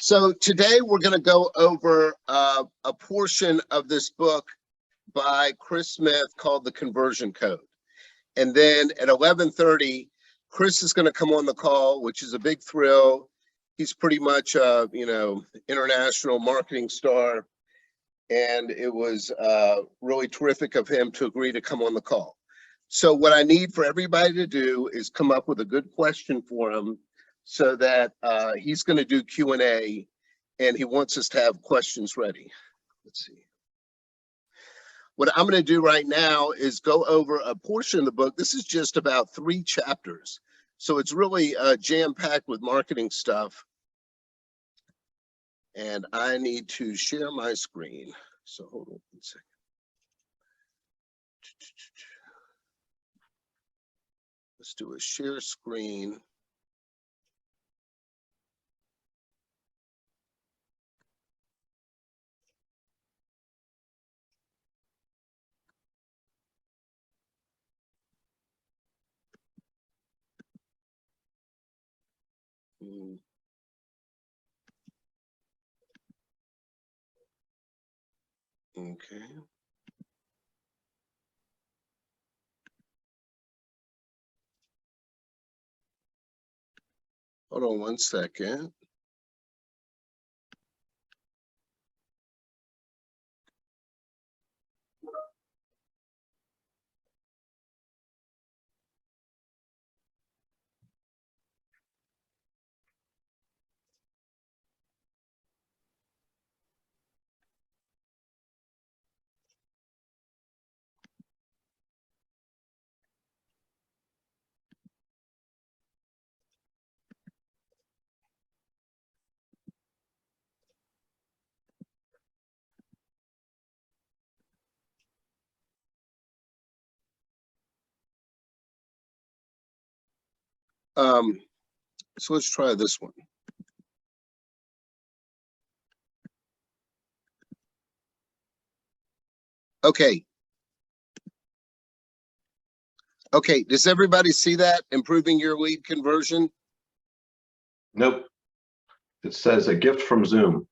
So today we're going to go over a portion of this book by Chris Smith called The Conversion Code. And then at 11:30, Chris is going to come on the call, which is a big thrill. He's pretty much a, international marketing star. And it was really terrific of him to agree to come on the call. So what I need for everybody to do is come up with a good question for him so that he's going to do Q&A and he wants us to have questions ready. Let's see. What I'm going to do right now is go over a portion of the book. This is just about 3 chapters. So it's really jam-packed with marketing stuff. And I need to share my screen. So hold on 1 second. Let's do a share screen. Okay. Hold on 1 second. So let's try this one. Okay. Okay, does everybody see that? Improving your lead conversion? Nope. It says a gift from Zoom.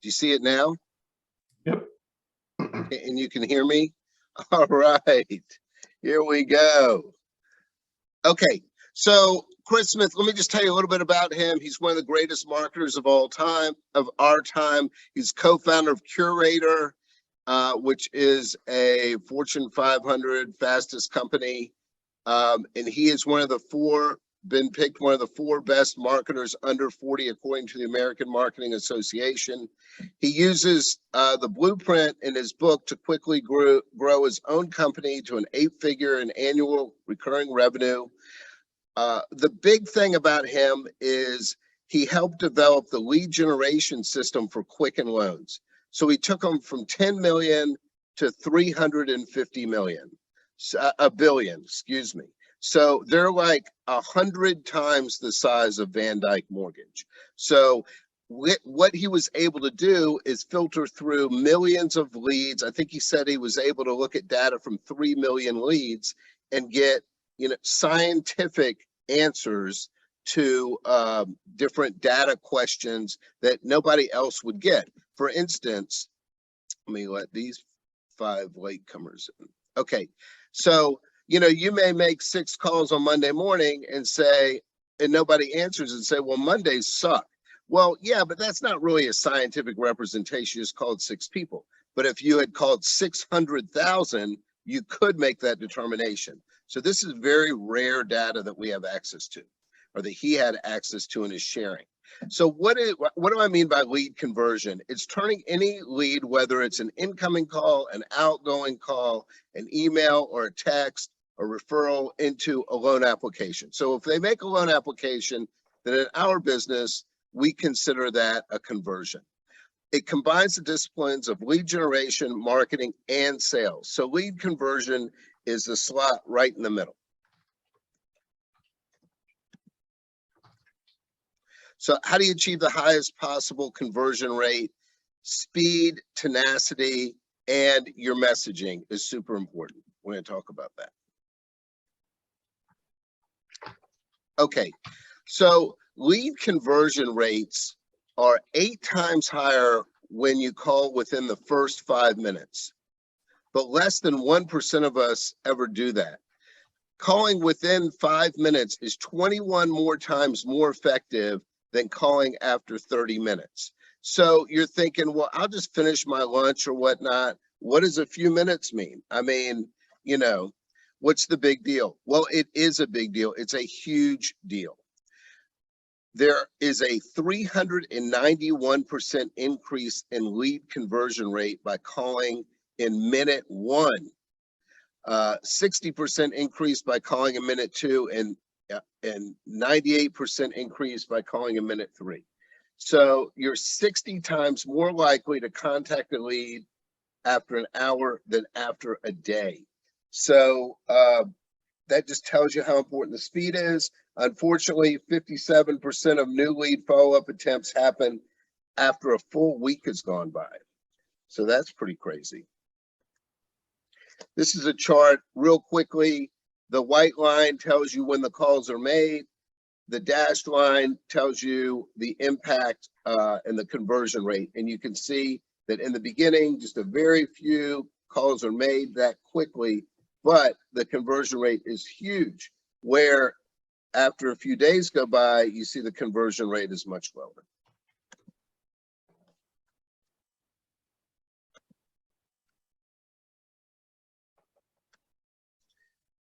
Do you see it now? Yep. And you can hear me? All right, here we go. Okay, so Chris Smith, let me just tell you a little bit about him. He's one of the greatest marketers of all time, of our time. He's co-founder of Curator, which is a Fortune 500 fastest company. And he is been picked one of the 4 best marketers under 40, according to the American Marketing Association. He uses the blueprint in his book to quickly grow his own company to an 8-figure in annual recurring revenue. The big thing about him is he helped develop the lead generation system for Quicken Loans. So he took them from 10 million to 350 million, a billion, excuse me. So they're like 100 times the size of Van Dyke Mortgage. So what he was able to do is filter through millions of leads. I think he said he was able to look at data from 3 million leads and get, scientific answers to different data questions that nobody else would get. For instance, let me let these 5 latecomers in. Okay, so you may make 6 calls on Monday morning and nobody answers and say, well, Mondays suck. Well, yeah, but that's not really a scientific representation. You just called 6 people. But if you had called 600,000, you could make that determination. So this is very rare data that we have access to, or that he had access to and is sharing. So what do I mean by lead conversion? It's turning any lead, whether it's an incoming call, an outgoing call, an email or a text, a referral, into a loan application. So if they make a loan application, then in our business, we consider that a conversion. It combines the disciplines of lead generation, marketing, and sales. So lead conversion is the slot right in the middle. So how do you achieve the highest possible conversion rate? Speed, tenacity, and your messaging is super important. We're going to talk about that. Okay, so lead conversion rates are 8 times higher when you call within the first 5 minutes, but less than 1% of us ever do that. Calling within 5 minutes is 21 more times more effective than calling after 30 minutes. So you're thinking, well, I'll just finish my lunch or whatnot. What does a few minutes mean? I mean, you know, what's the big deal? Well, it is a big deal. It's a huge deal. There is a 391% increase in lead conversion rate by calling in minute 1. 60% increase by calling in minute 2, and 98% increase by calling in minute 3. So you're 60 times more likely to contact a lead after an hour than after a day. So that just tells you how important the speed is. Unfortunately, 57% of new lead follow-up attempts happen after a full week has gone by. So that's pretty crazy. This is a chart real quickly. The white line tells you when the calls are made. The dashed line tells you the impact and the conversion rate. And you can see that in the beginning, just a very few calls are made that quickly, but the conversion rate is huge, where after a few days go by, you see the conversion rate is much lower.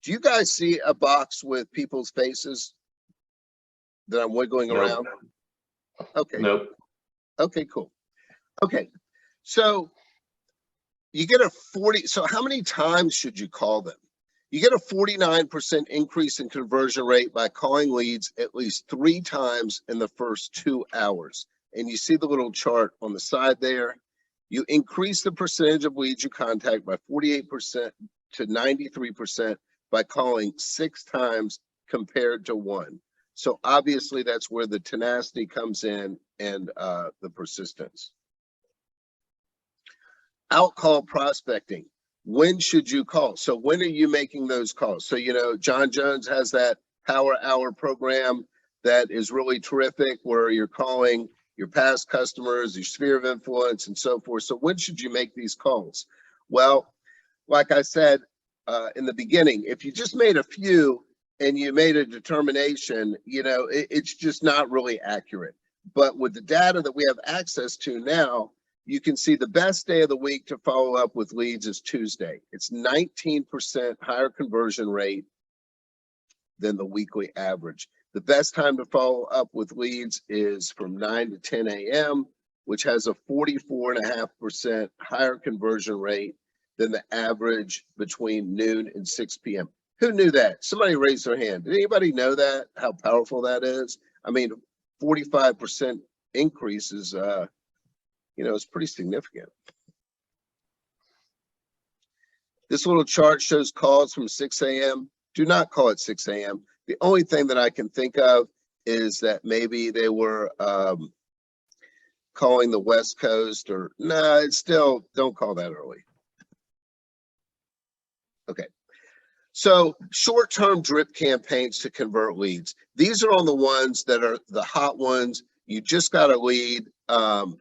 Do you guys see a box with people's faces that I'm wiggling around? Okay. Nope. Okay, cool. Okay, so you get a 40, so how many times should you call them? You get a 49% increase in conversion rate by calling leads at least 3 times in the first 2 hours. And you see the little chart on the side there. You increase the percentage of leads you contact by 48% to 93% by calling 6 times compared to 1. So obviously that's where the tenacity comes in and the persistence. Outcall prospecting. When should you call? So when are you making those calls? So, you know, John Jones has that Power Hour program that is really terrific, where you're calling your past customers, your sphere of influence, and so forth. So when should you make these calls? Well, like I said in the beginning, if you just made a few and you made a determination, you know, it's just not really accurate. But with the data that we have access to now, you can see the best day of the week to follow up with leads is Tuesday. It's 19% higher conversion rate than the weekly average. The best time to follow up with leads is from 9 to 10 a.m., which has a 44.5% higher conversion rate than the average between noon and 6 p.m. Who knew that? Somebody raise their hand. Did anybody know that? How powerful that is? I mean, 45% increase is, you know, it's pretty significant. This little chart shows calls from 6 a.m. Do not call at 6 a.m. The only thing that I can think of is that maybe they were calling the West Coast, or no, it's still, don't call that early. Okay. So short-term drip campaigns to convert leads. These are on the ones that are the hot ones. You just got a lead from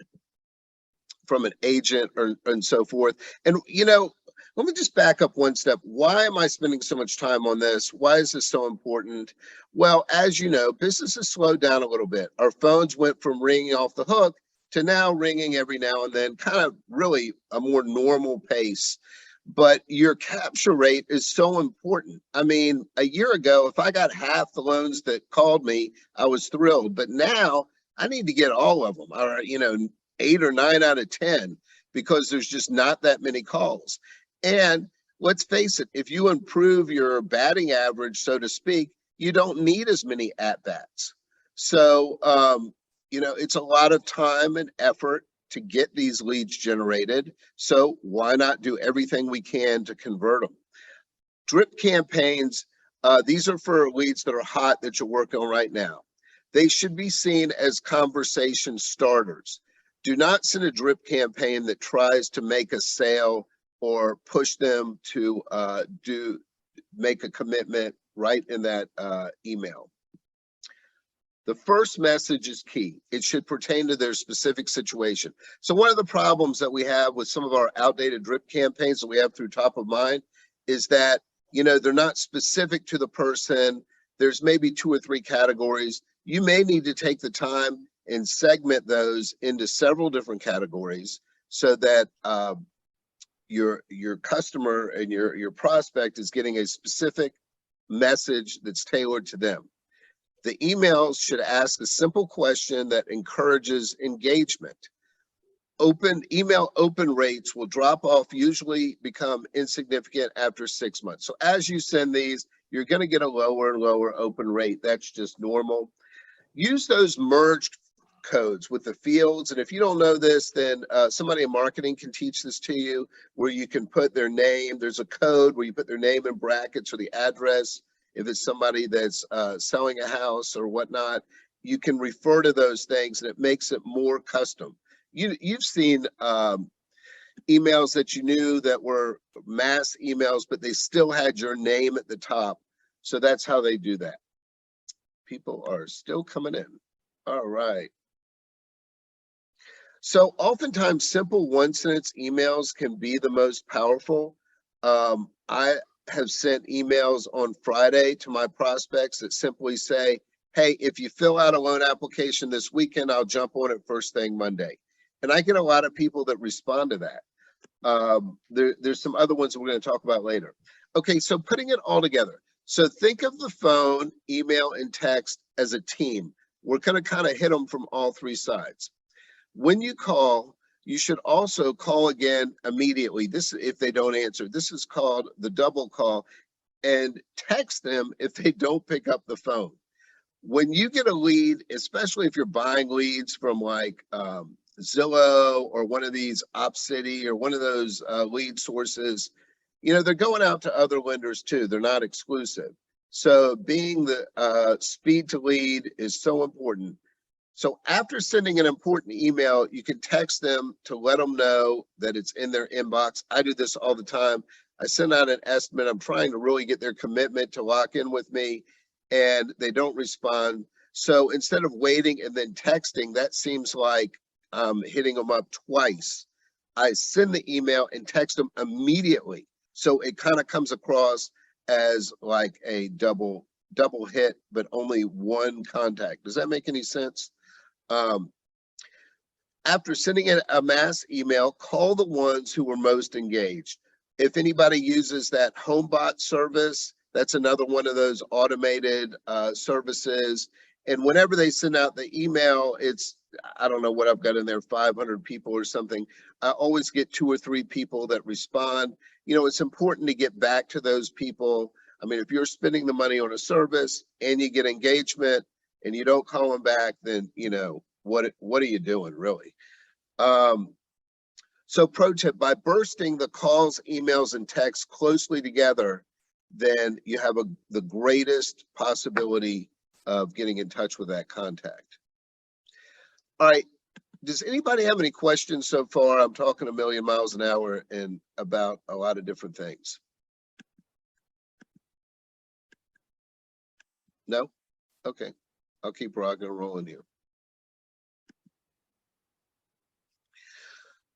an agent and so forth. And, you know, let me just back up one step. Why am I spending so much time on this? Why is this so important? Well, as you know, business has slowed down a little bit. Our phones went from ringing off the hook to now ringing every now and then, kind of really a more normal pace. But your capture rate is so important. I mean, a year ago, if I got half the loans that called me, I was thrilled. But now I need to get all of them, or, you know, 8 or 9 out of 10, because there's just not that many calls. And let's face it, if you improve your batting average, so to speak, you don't need as many at-bats. So, you know, it's a lot of time and effort to get these leads generated. So why not do everything we can to convert them? Drip campaigns, these are for leads that are hot that you're working on right now. They should be seen as conversation starters. Do not send a drip campaign that tries to make a sale or push them to make a commitment right in that email. The first message is key. It should pertain to their specific situation. So one of the problems that we have with some of our outdated drip campaigns that we have through Top of Mind is that, you know, they're not specific to the person. There's maybe 2 or 3 categories. You may need to take the time and segment those into several different categories so that your customer and your prospect is getting a specific message that's tailored to them. The emails should ask a simple question that encourages engagement. Email open rates will drop off, usually become insignificant after 6 months. So as you send these, you're going to get a lower and lower open rate. That's just normal. Use those merged codes with the fields. And if you don't know this, then somebody in marketing can teach this to you, where you can put their name. There's a code where you put their name in brackets or the address. If it's somebody that's selling a house or whatnot, you can refer to those things and it makes it more custom. You've seen emails that you knew that were mass emails, but they still had your name at the top. So that's how they do that. People are still coming in. All right. So oftentimes simple 1-sentence emails can be the most powerful. I have sent emails on Friday to my prospects that simply say, hey, if you fill out a loan application this weekend, I'll jump on it first thing Monday. And I get a lot of people that respond to that. There's some other ones that we're going to talk about later. Okay, so putting it all together. So think of the phone, email, and text as a team. We're going to kind of hit them from all 3 sides. When you call, you should also call again immediately. This, if they don't answer, this is called the double call, and text them if they don't pick up the phone. When you get a lead, especially if you're buying leads from like Zillow or one of these OpCity or one of those lead sources, you know, they're going out to other lenders too. They're not exclusive. So being the speed to lead is so important. So after sending an important email, you can text them to let them know that it's in their inbox. I do this all the time. I send out an estimate. I'm trying to really get their commitment to lock in with me, and they don't respond. So instead of waiting and then texting, that seems like hitting them up twice. I send the email and text them immediately. So it kind of comes across as like a double hit, but only one contact. Does that make any sense? After sending a mass email, call the ones who were most engaged. If anybody uses that HomeBot service, that's another one of those automated services. And whenever they send out the email, it's, I don't know what I've got in there, 500 people or something. I always get 2 or 3 people that respond. You know, it's important to get back to those people. I mean, if you're spending the money on a service and you get engagement and you don't call them back, then, you know, what are you doing really? So pro tip, by bursting the calls, emails, and texts closely together, then you have the greatest possibility of getting in touch with that contact. All right, does anybody have any questions so far? I'm talking a million miles an hour and about a lot of different things. No? Okay, I'll keep rocking and rolling here.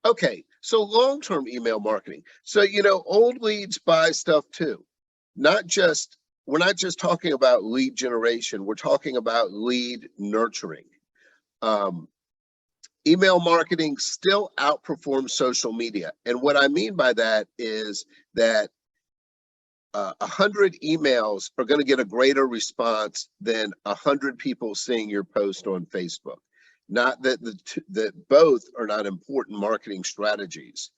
Okay, so long-term email marketing. So, you know, old leads buy stuff too. We're not just talking about lead generation, we're talking about lead nurturing. Email marketing still outperforms social media. And what I mean by that is that 100 emails are going to get a greater response than 100 people seeing your post on Facebook. Not that that both are not important marketing strategies.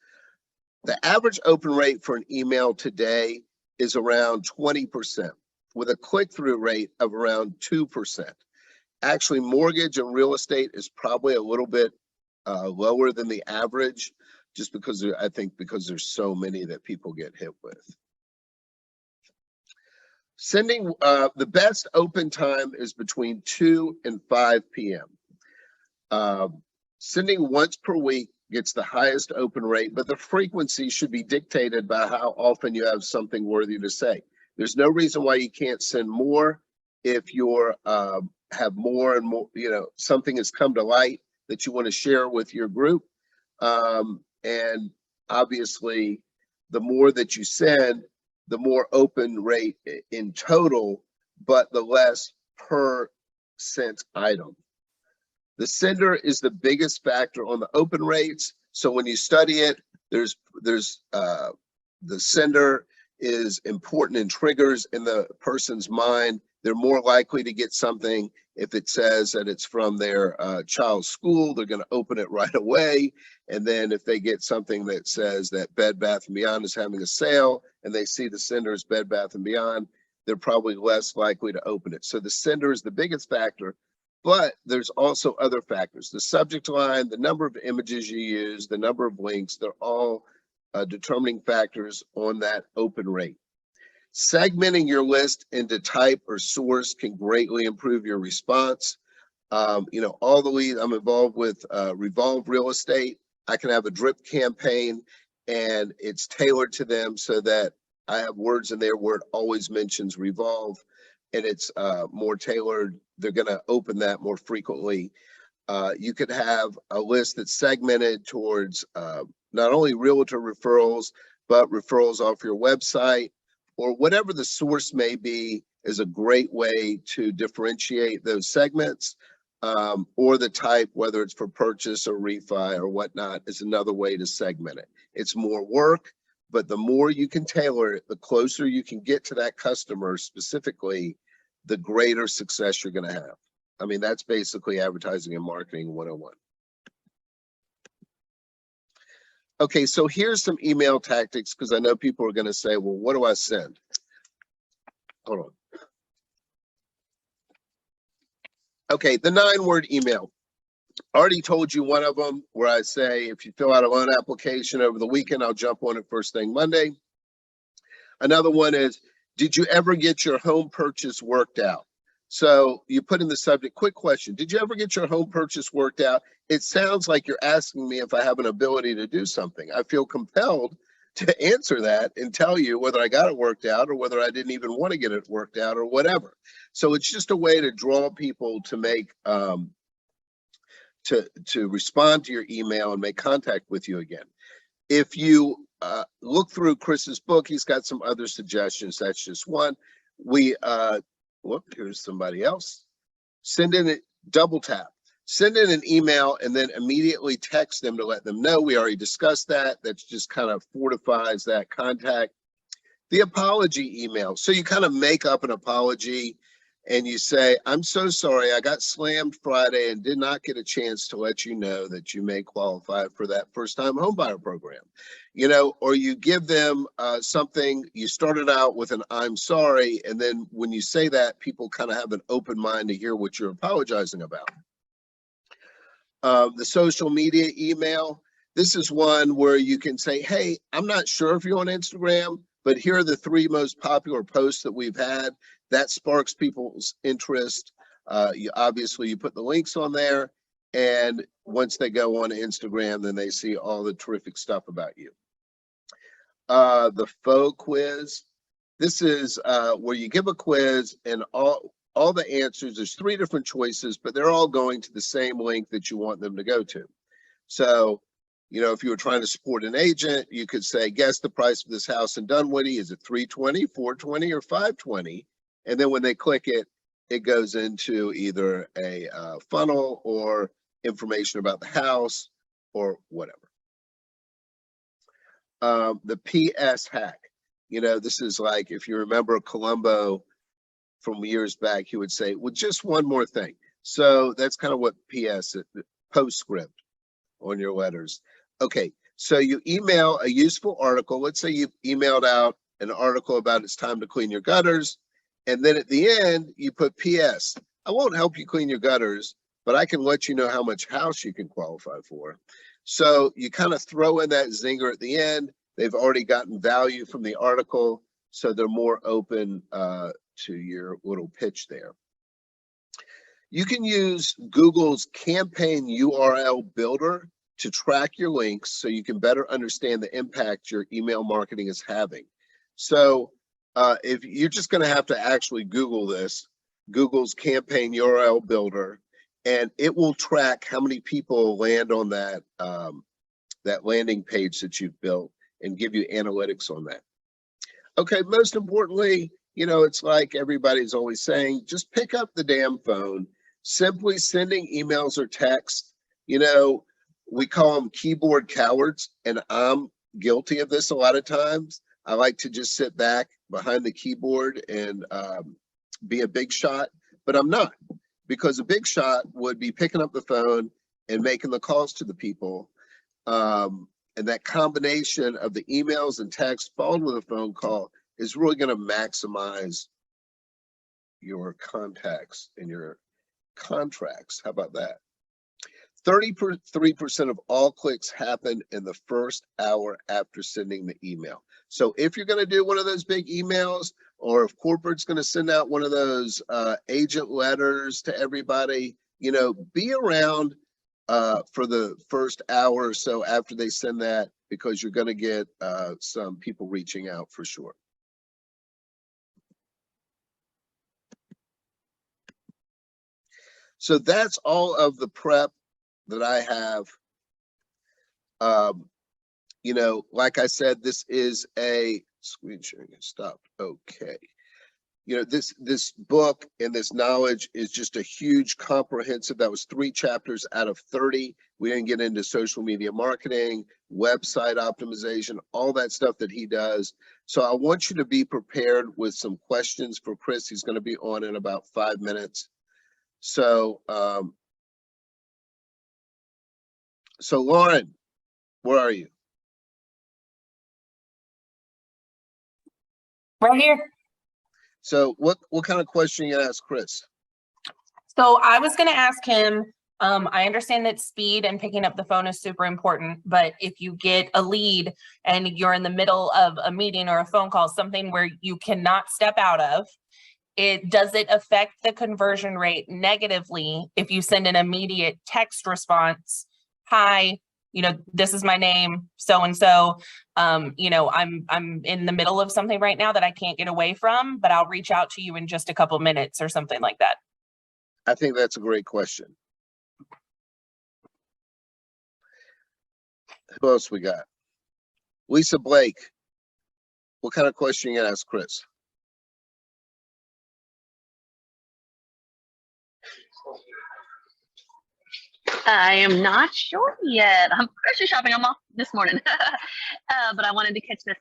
The average open rate for an email today is around 20%, with a click-through rate of around 2%. Actually, mortgage and real estate is probably a little bit lower than the average, just because I think because there's so many that people get hit with. Sending the best open time is between 2 and 5 p.m. Sending once per week gets the highest open rate, but the frequency should be dictated by how often you have something worthy to say. There's no reason why you can't send more if you're have more and more, something has come to light that you want to share with your group. And obviously, the more that you send, the more open rate in total, but the less per sent item. The sender is the biggest factor on the open rates. So when you study it, there's the sender is important and triggers in the person's mind. They're more likely to get something if it says that it's from their child's school. They're going to open it right away. And then if they get something that says that Bed Bath & Beyond is having a sale and they see the sender is Bed Bath & Beyond, they're probably less likely to open it. So the sender is the biggest factor, but there's also other factors. The subject line, the number of images you use, the number of links, they're all determining factors on that open rate. Segmenting your list into type or source can greatly improve your response. All the leads, I'm involved with Revolve Real Estate. I can have a drip campaign and it's tailored to them so that I have words in there where it always mentions Revolve, and it's more tailored. They're going to open that more frequently. You could have a list that's segmented towards not only realtor referrals, but referrals off your website, or whatever the source may be, is a great way to differentiate those segments. Or the type, whether it's for purchase or refi or whatnot, is another way to segment it. It's more work, but the more you can tailor it, the closer you can get to that customer specifically, the greater success you're going to have. I mean, that's basically advertising and marketing 101. Okay, so here's some email tactics, because I know people are going to say, well, what do I send? Hold on. Okay, the 9-word email. Already told you one of them where I say, if you fill out a loan application over the weekend, I'll jump on it first thing Monday. Another one is, did you ever get your home purchase worked out? So you put in the subject, quick question. Did you ever get your home purchase worked out? It sounds like you're asking me if I have an ability to do something. I feel compelled to answer that and tell you whether I got it worked out or whether I didn't even want to get it worked out or whatever. So it's just a way to draw people to make, to respond to your email and make contact with you again. If you look through Chris's book, he's got some other suggestions. That's just one. Here's somebody else. Send in a double tap. Send in an email and then immediately text them to let them know. We already discussed that. That just kind of fortifies that contact. The apology email. So you kind of make up an apology and you say, I'm so sorry, I got slammed Friday and did not get a chance to let you know that you may qualify for that first-time homebuyer program. Or you give them something, you started out with an I'm sorry, and then when you say that, people kind of have an open mind to hear what you're apologizing about. The social media email. This is one where you can say, hey, I'm not sure if you're on Instagram, but here are the 3 most popular posts that we've had. That sparks people's interest. You put the links on there, and once they go on Instagram, then they see all the terrific stuff about you. The faux quiz. This is where you give a quiz and all the answers. There's 3 different choices, but they're all going to the same link that you want them to go to. So, if you were trying to support an agent, you could say, guess the price of this house in Dunwoody. Is it $320, $420, or $520? And then when they click it, it goes into either a funnel or information about the house or whatever. The PS hack. This is like, if you remember Columbo from years back, he would say, well, just one more thing. So that's kind of what PS, postscript on your letters. Okay, so you email a useful article. Let's say you've emailed out an article about it's time to clean your gutters. And then at the end, you put PS. I won't help you clean your gutters, but I can let you know how much house you can qualify for. So you kind of throw in that zinger at the end. They've already gotten value from the article, so they're more open to your little pitch there. You can use Google's campaign URL builder to track your links so you can better understand the impact your email marketing is having. So if you're just going to have to actually Google this, Google's campaign URL builder, and it will track how many people land on that that landing page that you've built and give you analytics on that. Okay, most importantly, you know, it's like everybody's always saying, just pick up the damn phone. Simply sending emails or text, you know, we call them keyboard cowards, and I'm guilty of this a lot of times. I like to just sit back behind the keyboard and be a big shot, but I'm not, because a big shot would be picking up the phone and making the calls to the people. And that combination of the emails and text followed with a phone call is really going to maximize your contacts and your contracts. How about that? 33% of all clicks happen in the first hour after sending the email. So if you're going to do one of those big emails, or if corporate's going to send out one of those agent letters to everybody, you know, be around for the first hour or so after they send that, because you're going to get some people reaching out for sure. So that's all of the prep that I have. You know, like I said, this is a screen sharing has stopped. Okay. You know, this book and this knowledge is just a huge comprehensive. That was 3 chapters out of 30. We didn't get into social media marketing, website optimization, all that stuff that he does. So I want you to be prepared with some questions for Chris. He's going to be on in about 5 minutes. So, so Lauren, where are you? Right here. So what kind of question you ask Chris? So I was going to ask him, I understand that speed and picking up the phone is super important, but if you get a lead and you're in the middle of a meeting or a phone call, something where you cannot step out of, does it affect the conversion rate negatively if you send an immediate text response? Hi, you know, this is my name, so-and-so, you know, I'm in the middle of something right now that I can't get away from, but I'll reach out to you in just a couple minutes or something like that. I think that's a great question. Who else we got? Lisa Blake, what kind of question you gonna ask Chris? I am not sure yet. I'm grocery shopping. I'm off this morning, but I wanted to catch this.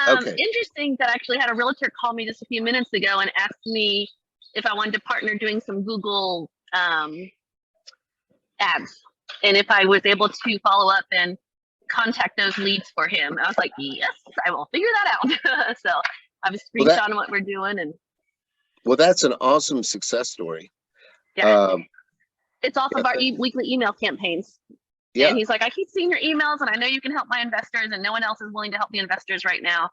Okay. Interesting that I actually had a realtor call me just a few minutes ago and asked me if I wanted to partner doing some Google ads, and if I was able to follow up and contact those leads for him. I was like, yes, I will figure that out. So I was screenshotting what we're doing, and well, that's an awesome success story. yeah. It's off of our weekly email campaigns. Yeah. And he's like, I keep seeing your emails and I know you can help my investors and no one else is willing to help the investors right now.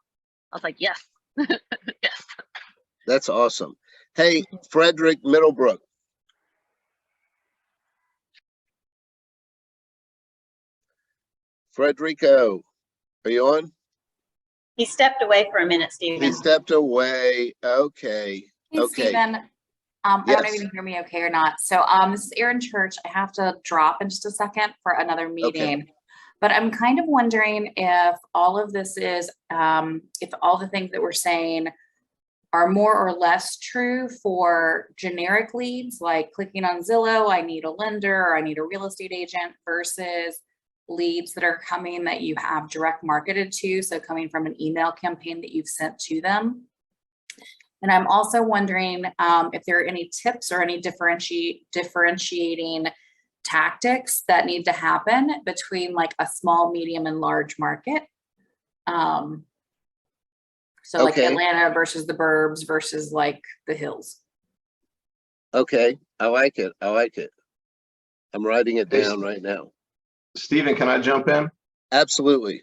I was like, yes, yes. That's awesome. Hey, Frederick Middlebrook. Frederico, are you on? He stepped away for a minute, Stephen. He stepped away. Okay. Hey, Okay. Stephen. I don't know if you can hear me okay or not. So this is Erin Church. I have to drop in just a second for another meeting. Okay. But I'm kind of wondering if all of this is, if all the things that we're saying are more or less true for generic leads, like clicking on Zillow, I need a lender, or I need a real estate agent, versus leads that are coming that you have direct marketed to, so coming from an email campaign that you've sent to them. And I'm also wondering if there are any tips or any differentiating tactics that need to happen between like a small, medium, and large market. So like Atlanta versus the burbs versus like the hills. Okay, I like it. I like it. I'm writing it down right now. Stephen, can I jump in? Absolutely.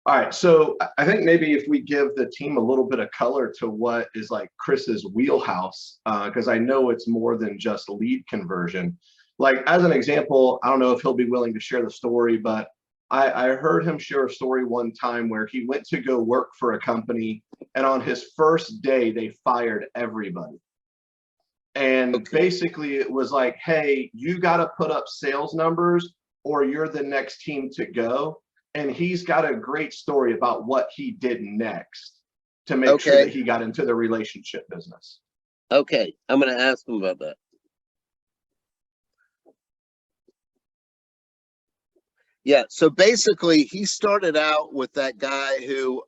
All right, so I think maybe if we give the team a little bit of color to what is like Chris's wheelhouse, because I know it's more than just lead conversion. Like as an example, I don't know if he'll be willing to share the story, but I heard him share a story one time where he went to go work for a company, and on his first day, they fired everybody. And basically it was like, hey, you got to put up sales numbers or you're the next team to go. And he's got a great story about what he did next to make sure that he got into the relationship business. Okay, I'm going to ask him about that. Yeah, so basically he started out with that guy who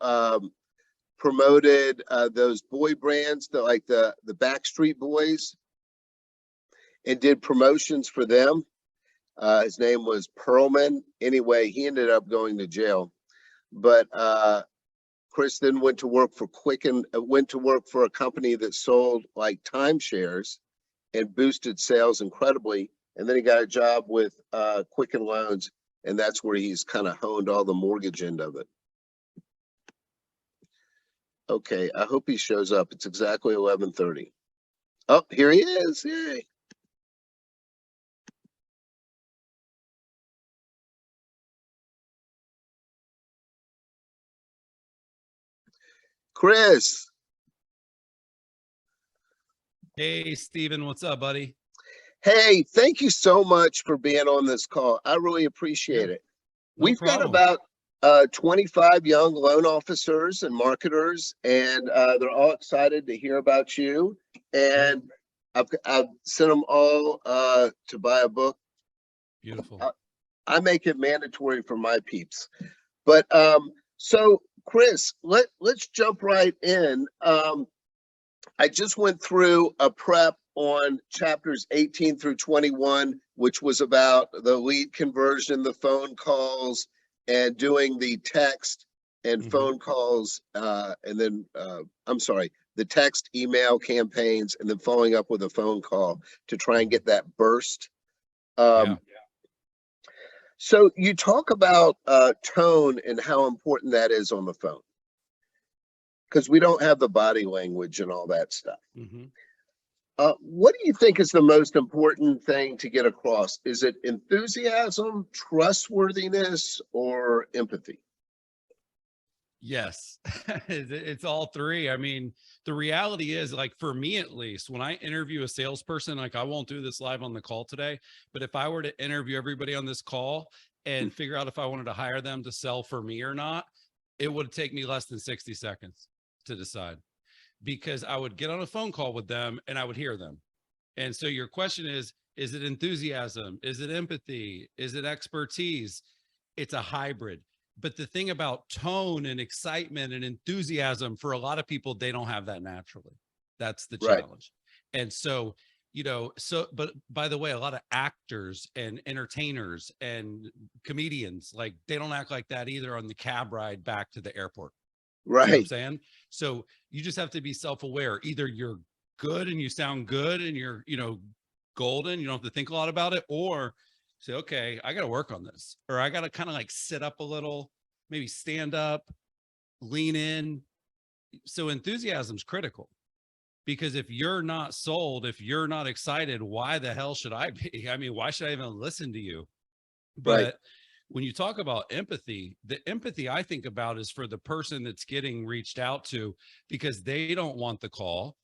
promoted those boy brands, like the Backstreet Boys, and did promotions for them. His name was Perlman. Anyway, he ended up going to jail. But Chris then went to work for went to work for a company that sold like timeshares and boosted sales incredibly. And then he got a job with Quicken Loans, and that's where he's kind of honed all the mortgage end of it. Okay, I hope he shows up. It's exactly 11:30. Oh, here he is. Yay. Chris. Hey, Steven, what's up, buddy? Hey, thank you so much for being on this call. I really appreciate it. No We've problem. got about 25 young loan officers and marketers, and they're all excited to hear about you. And I've sent them all to buy a book. Beautiful. I make it mandatory for my peeps. But so Chris, let's jump right in. I just went through a prep on chapters 18 through 21, which was about the lead conversion, the phone calls, and doing the text and phone calls, and then I'm sorry, the text email campaigns, and then following up with a phone call to try and get that burst. So you talk about tone and how important that is on the phone, because we don't have the body language and all that stuff. What do you think is the most important thing to get across? Is it enthusiasm, trustworthiness, or empathy? Yes, it's all three. I mean, the reality is, like, for me at least, when I interview a salesperson, like, I won't do this live on the call today, but if I were to interview everybody on this call and figure out if I wanted to hire them to sell for me or not, it would take me less than 60 seconds to decide, because I would get on a phone call with them and I would hear them. And so your question is it enthusiasm? Is it empathy? Is it expertise? It's a hybrid. But the thing about tone and excitement and enthusiasm, for a lot of people, they don't have that naturally. That's the challenge. And so, you know, but by the way, a lot of actors and entertainers and comedians, like, they don't act like that either on the cab ride back to the airport. Right. You know what I'm saying? So you just have to be self-aware. Either you're good and you sound good and you're, you know, golden, you don't have to think a lot about it, or say, okay, I got to work on this, or I got to kind of like sit up a little, maybe stand up, lean in. So enthusiasm is critical, because if you're not sold, if you're not excited, why the hell should I be? I mean, why should I even listen to you? But when you talk about empathy, the empathy I think about is for the person that's getting reached out to, because they don't want the call.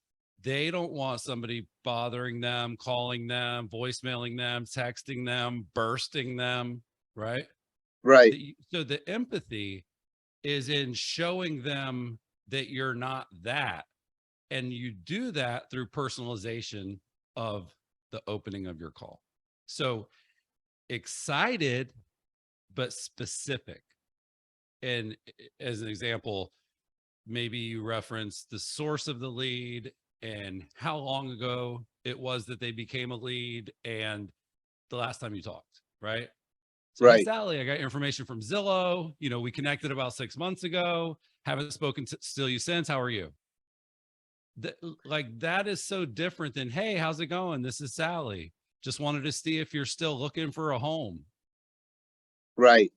They don't want somebody bothering them, calling them, voicemailing them, texting them, bursting them, right? So the empathy is in showing them that you're not that. And you do that through personalization of the opening of your call. So excited, but specific. And as an example, maybe you reference the source of the lead and how long ago it was that they became a lead and the last time you talked, right? So, hey, Sally, I got information from Zillow. You know, we connected about 6 months ago. Haven't spoken to you since. How are you? Like, that is so different than, hey, how's it going? This is Sally. Just wanted to see if you're still looking for a home. Right.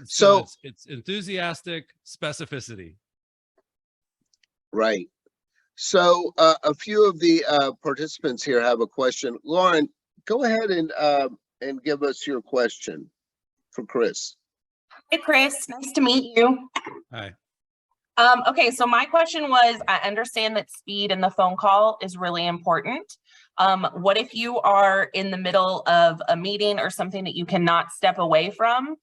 So- it's enthusiastic specificity. Right. So a few of the participants here have a question. Lauren, go ahead and give us your question for Chris. Hey, Chris, nice to meet you. Hi. Okay, so my question was, I understand that speed in the phone call is really important. What if you are in the middle of a meeting or something that you cannot step away from?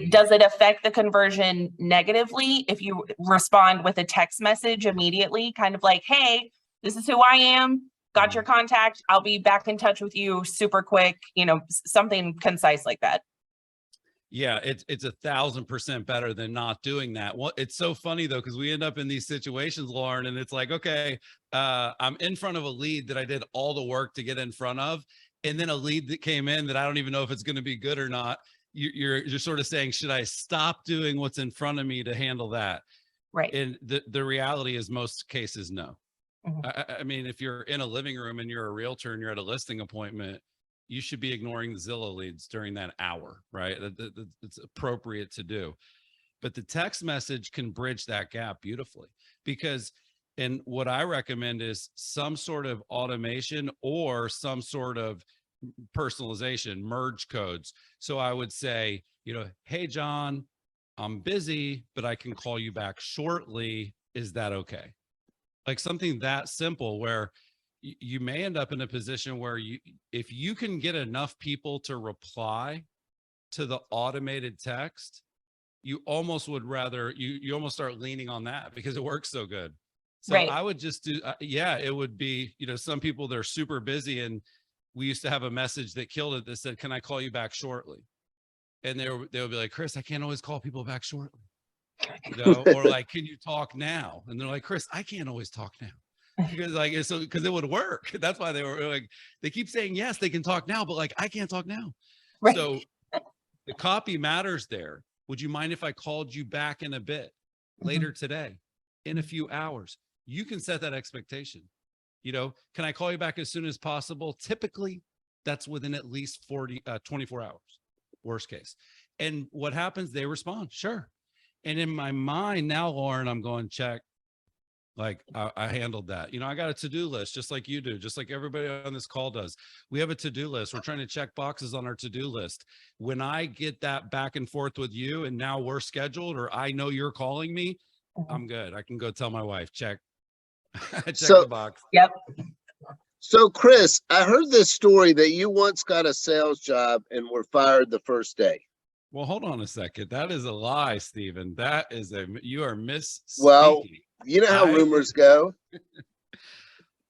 Does it affect the conversion negatively if you respond with a text message immediately, kind of like, hey, this is who I am, got your contact, I'll be back in touch with you super quick, something concise like that? Yeah, it's 1,000% better than not doing that. Well, it's so funny though, because we end up in these situations, Lauren, and it's like, okay, I'm in front of a lead that I did all the work to get in front of, and then a lead that came in that I don't even know if it's going to be good or not. You're sort of saying, should I stop doing what's in front of me to handle that? Right. And the reality is most cases, no. Mhm. I mean, if you're in a living room and you're a realtor and you're at a listing appointment, you should be ignoring the Zillow leads during that hour, right? It's appropriate to do. But the text message can bridge that gap beautifully, because, and what I recommend is some sort of automation or some sort of personalization, merge codes. So I would say, hey, John, I'm busy, but I can call you back shortly. Is that okay? Like something that simple, where you may end up in a position where if you can get enough people to reply to the automated text, you almost would rather, you almost start leaning on that because it works so good. So Right. I would just do, it would be, some people, they're super busy, and we used to have a message that killed it that said, can I call you back shortly? And they'll be like, Chris, I can't always call people back shortly. Or like, can you talk now? And they're like, Chris, I can't always talk now. Because because it would work. That's why they were like, they keep saying, yes, they can talk now, but like, I can't talk now. Right. So the copy matters there. Would you mind if I called you back in a bit later today, in a few hours? You can set that expectation. Can I call you back as soon as possible? Typically that's within at least 24 hours, worst case. And what happens? They respond, sure. And in my mind now, Lauren, I'm going, check. Like I handled that. I got a to-do list just like you do, just like everybody on this call does. We have a to-do list. We're trying to check boxes on our to-do list. When I get that back and forth with you and now we're scheduled, or I know you're calling me, I'm good. I can go tell my wife, check, check the box. Yep. So Chris, I heard this story that you once got a sales job and were fired the first day. Well, hold on a second. That is a lie, Stephen. You are misspeaking. Well, you know how rumors go.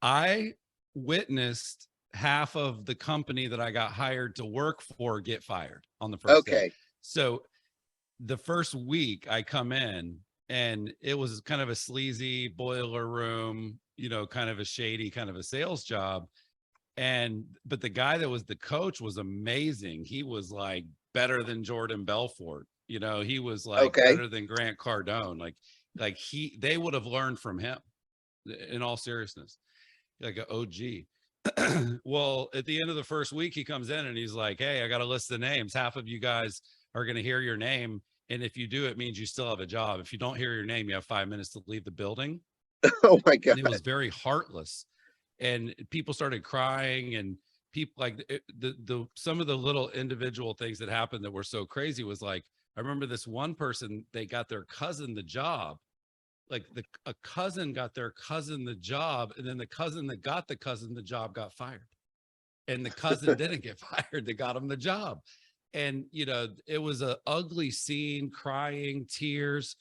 I witnessed half of the company that I got hired to work for get fired on the first day. So the first week I come in, and it was kind of a sleazy boiler room, kind of a shady, kind of a sales job. But the guy that was the coach was amazing. He was like better than Jordan Belfort. He was like better than Grant Cardone. They would have learned from him, in all seriousness, like an OG. Well, at the end of the first week, he comes in and he's like, hey, I got a list of names. Half of you guys are going to hear your name. And if you do, it means you still have a job. If you don't hear your name, you have 5 minutes to leave the building. Oh my God. And it was very heartless. And people started crying, and people like some of the little individual things that happened that were so crazy was like, I remember this one person, they got their cousin the job. Like a cousin got their cousin the job, and then the cousin that got the cousin the job got fired. And the cousin didn't get fired. They got him the job. And, it was an ugly scene, crying, tears.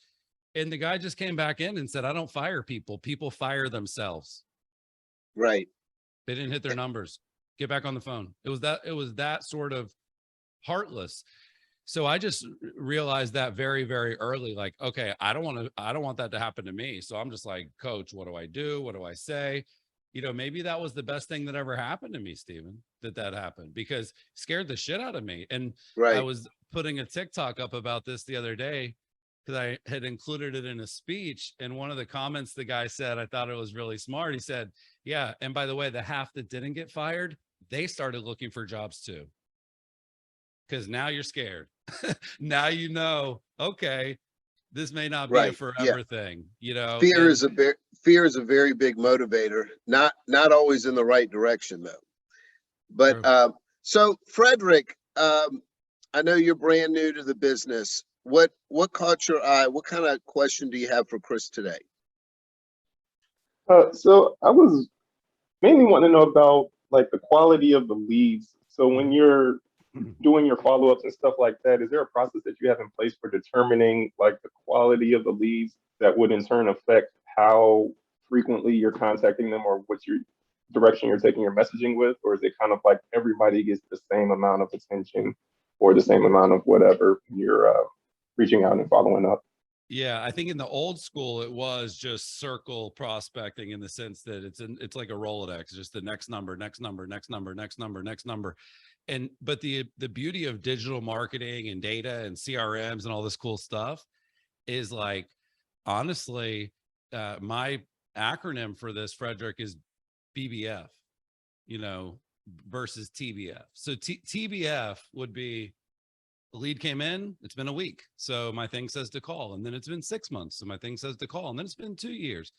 And the guy just came back in and said, I don't fire people. People fire themselves. Right. They didn't hit their numbers. Get back on the phone. It was that sort of heartless. So I just realized that very, very early, like, okay, I don't want that to happen to me. So I'm just like, coach, what do I do? What do I say? Maybe that was the best thing that ever happened to me, Stephen, that happened, because it scared the shit out of me. And I was putting a TikTok up about this the other day because I had included it in a speech. And one of the comments the guy said, I thought it was really smart. He said, yeah, and by the way, the half that didn't get fired, they started looking for jobs too. because now you're scared. Now you know, okay, this may not be a Right, yeah. forever thing, you know. Fear and- is a very big motivator, not always in the right direction though. But True. so Frederick, I know you're brand new to the business. What caught your eye? What kind of question do you have for Chris today? So I was mainly wanting to know about like the quality of the leads. So when you're doing your follow-ups and stuff like that, is there a process that you have in place for determining like the quality of the leads that would in turn affect how frequently you're contacting them or what your direction you're taking your messaging with? Or is it kind of like everybody gets the same amount of attention or the same amount of whatever you're reaching out and following up? Yeah, I think in the old school it was just circle prospecting in the sense that it's like a Rolodex, just the next number, next number, next number, next number, next number. But the beauty of digital marketing and data and CRMs and all this cool stuff is like, honestly, my acronym for this, Frederick, is BBF, you know, versus TBF. So TBF would be, the lead came in, it's been a week, so my thing says to call, and then it's been 6 months, so my thing says to call, and then it's been 2 years.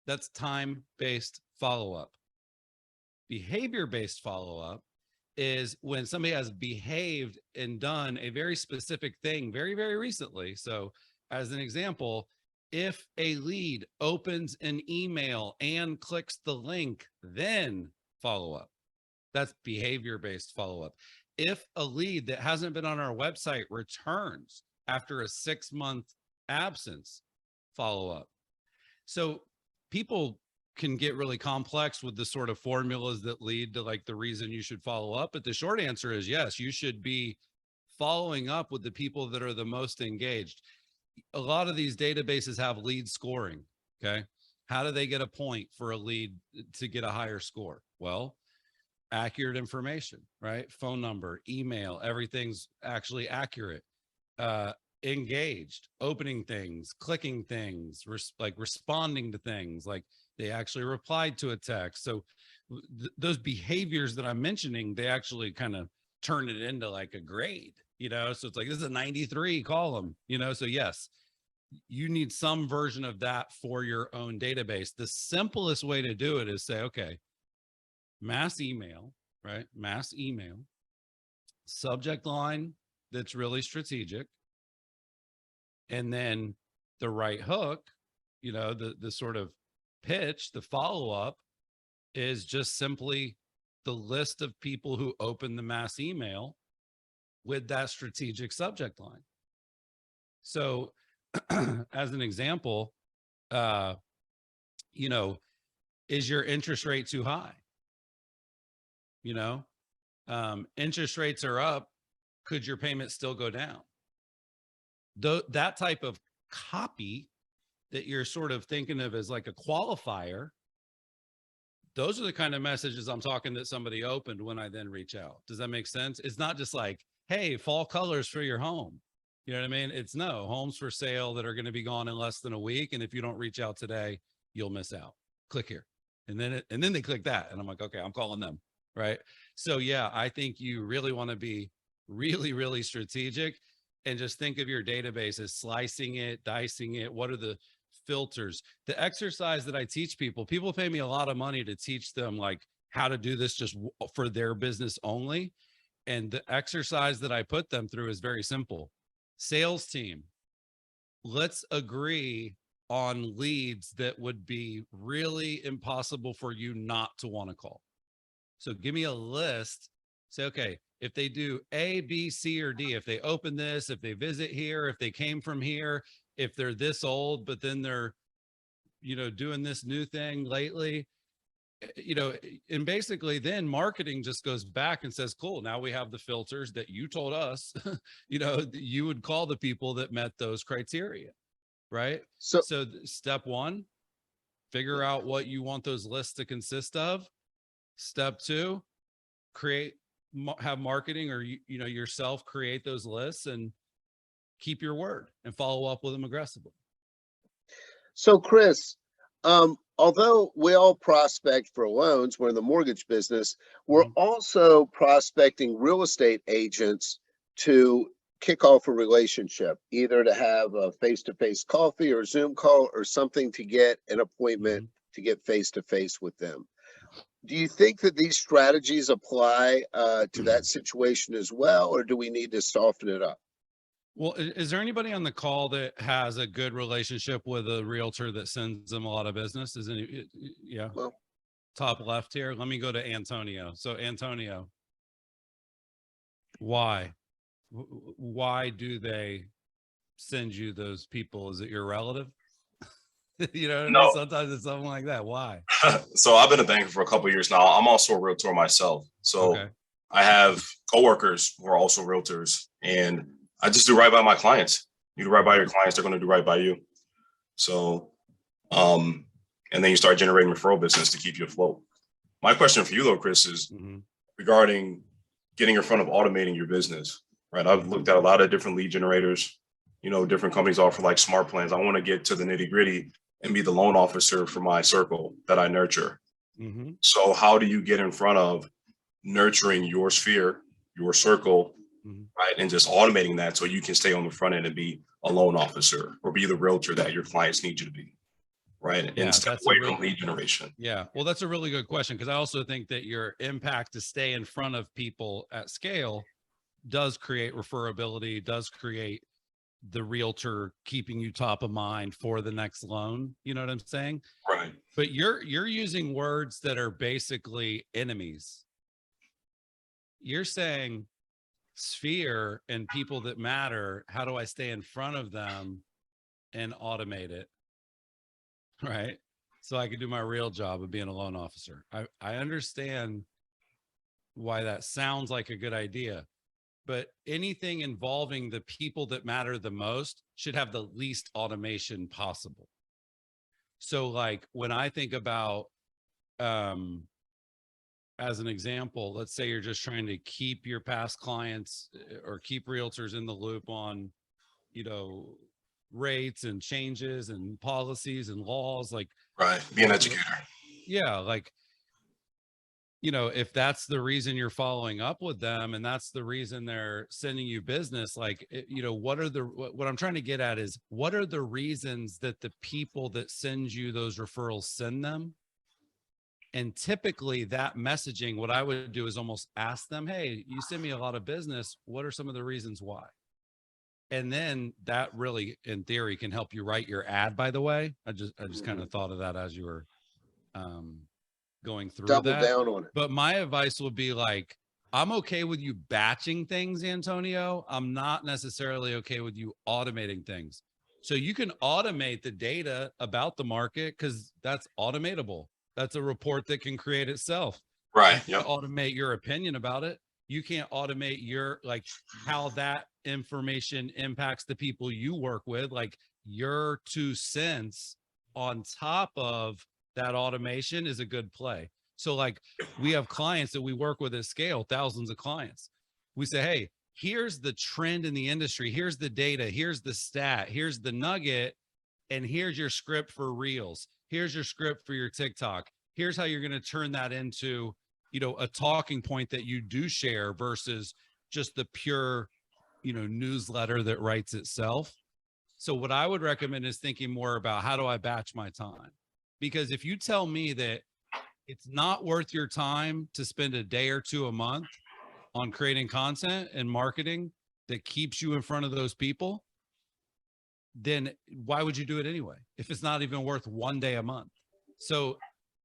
That's time-based follow-up. Behavior-based follow-up is when somebody has behaved and done a very specific thing very, very recently. So as an example, if a lead opens an email and clicks the link, then follow up. That's behavior-based follow-up. If a lead that hasn't been on our website returns after a 6-month absence, follow up. So people can get really complex with the sort of formulas that lead to like the reason you should follow up. But the short answer is yes, you should be following up with the people that are the most engaged. A lot of these databases have lead scoring. Okay. How do they get a point for a lead to get a higher score? Well, accurate information, right? Phone number, email, everything's actually accurate. Engaged, opening things, clicking things, like responding to things, like they actually replied to a text. So those behaviors that I'm mentioning, they actually kind of turn it into like a grade, you know? So it's like, this is a 93 column, you know? So yes, you need some version of that for your own database. The simplest way to do it is say, okay, mass email, right? Mass email, subject line that's really strategic. And then the right hook, you know, the sort of pitch, the follow-up is just simply the list of people who open the mass email with that strategic subject line. So as an example, you know, is your interest rate too high? You know, interest rates are up. Could your payment still go down? That type of copy that you're sort of thinking of as like a qualifier, those are the kind of messages I'm talking that somebody opened when I then reach out. Does that make sense? It's not just like, hey, fall colors for your home. You know what I mean? It's no, homes for sale that are going to be gone in less than a week. And if you don't reach out today, you'll miss out. Click here. And then they click that. And I'm like, okay, I'm calling them. Right. So yeah, I think you really want to be really, really strategic and just think of your database as slicing it, dicing it. What are the filters? The exercise that I teach people pay me a lot of money to teach them like how to do this just for their business only. And the exercise that I put them through is very simple. Sales team, let's agree on leads that would be really impossible for you not to want to call. So give me a list. Say, okay, if they do A, B, C, or D, if they open this, if they visit here, if they came from here, if they're this old, but then they're, you know, doing this new thing lately, you know, and basically then marketing just goes back and says, cool, now we have the filters that you told us, you know, you would call the people that met those criteria, right? So step one, figure out what you want those lists to consist of. Step two, have marketing or, you know, yourself create those lists and keep your word and follow up with them aggressively. So Chris, although we all prospect for loans, we're in the mortgage business, we're also prospecting real estate agents to kick off a relationship, either to have a face-to-face coffee or Zoom call or something to get an appointment to get face-to-face with them. Do you think that these strategies apply to that situation as well, or do we need to soften it up? Well, is there anybody on the call that has a good relationship with a realtor that sends them a lot of business? Is any, yeah, Well, top left here. Let me go to Antonio. So Antonio, why do they send you those people? Is it your relative? You know what I mean? No. Sometimes it's something like that. Why? So I've been a banker for a couple of years now. I'm also a realtor myself. So Okay. I have coworkers who are also realtors, and I just do right by my clients. You do right by your clients, they're going to do right by you. So, and then you start generating referral business to keep you afloat. My question for you though, Chris, is regarding getting in front of automating your business, right? I've looked at a lot of different lead generators, you know, different companies offer like smart plans. I want to get to the nitty gritty and be the loan officer for my circle that I nurture. So how do you get in front of nurturing your sphere, your circle, right? And just automating that so you can stay on the front end and be a loan officer or be the realtor that your clients need you to be, right? Yeah, And step away from lead generation. Yeah, well, that's a really good question, because I also think that your impact to stay in front of people at scale does create referability, does create the realtor keeping you top of mind for the next loan. You know what I'm saying? Right. But you're using words that are basically enemies. You're saying sphere and people that matter, how do I stay in front of them and automate it? Right? So I can do my real job of being a loan officer. I understand why that sounds like a good idea, but anything involving the people that matter the most should have the least automation possible. So like when I think about, as an example, let's say you're just trying to keep your past clients or keep realtors in the loop on, you know, rates and changes and policies and laws, like, right, be an educator. Yeah, like, you know, if that's the reason you're following up with them and that's the reason they're sending you business, like, you know, what I'm trying to get at is, what are the reasons that the people that send you those referrals send them? And typically that messaging, what I would do is almost ask them, hey, you send me a lot of business. What are some of the reasons why? And then that really, in theory, can help you write your ad, by the way. I just kind of thought of that as you were going through double that. down on it. But my advice would be like, I'm okay with you batching things, Antonio. I'm not necessarily okay with you automating things. So you can automate the data about the market because that's automatable. That's a report that can create itself. Right. You can't automate your opinion about it. You can't automate your, like, how that information impacts the people you work with, like your 2 cents on top of that automation is a good play. So like we have clients that we work with at scale, thousands of clients. We say, hey, here's the trend in the industry. Here's the data. Here's the stat. Here's the nugget. And here's your script for Reels. Here's your script for your TikTok. Here's how you're going to turn that into, you know, a talking point that you do share versus just the pure, you know, newsletter that writes itself. So what I would recommend is thinking more about, how do I batch my time? Because if you tell me that it's not worth your time to spend a day or 2 a month on creating content and marketing that keeps you in front of those people, then why would you do it anyway if it's not even worth 1 day a month? So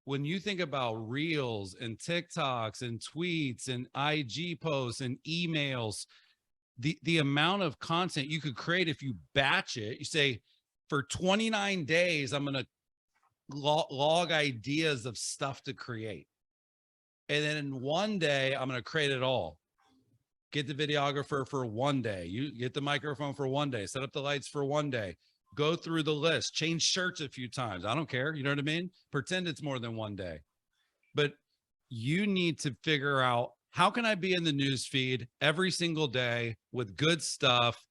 when you think about Reels and TikToks and tweets and IG posts and emails, the amount of content you could create if you batch it, you say, for 29 days, I'm going to log ideas of stuff to create. And then in 1 day, I'm going to create it all. Get the videographer for 1 day. You get the microphone for 1 day, set up the lights for 1 day, go through the list, change shirts a few times. I don't care. You know what I mean? Pretend it's more than 1 day, but you need to figure out, how can I be in the news feed every single day with good stuff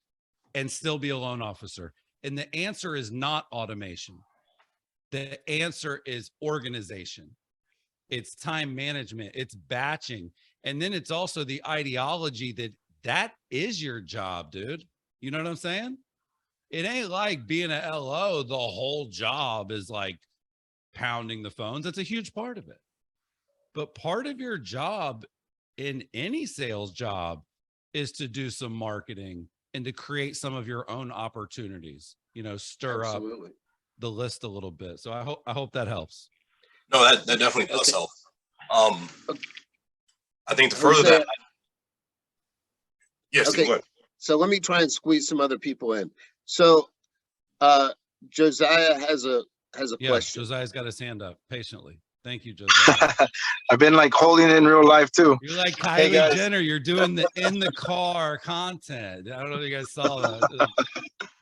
and still be a loan officer? And the answer is not automation. The answer is organization. It's time management. It's batching. And then it's also the ideology that that is your job, dude. You know what I'm saying? It ain't like being a LO. The whole job is like pounding the phones. That's a huge part of it. But part of your job in any sales job is to do some marketing and to create some of your own opportunities, you know, stir Absolutely. up the list a little bit. So I hope that helps. No, that definitely does Okay. help. I think to Jose, further that, yes, Okay. go ahead. So let me try and squeeze some other people in. So Josiah has a Yeah, question. Josiah's got his hand up patiently. Thank you, Josiah. I've been like holding it in real life too. You're like Hey, Kylie guys. Jenner. You're doing the in the car content. I don't know if you guys saw that.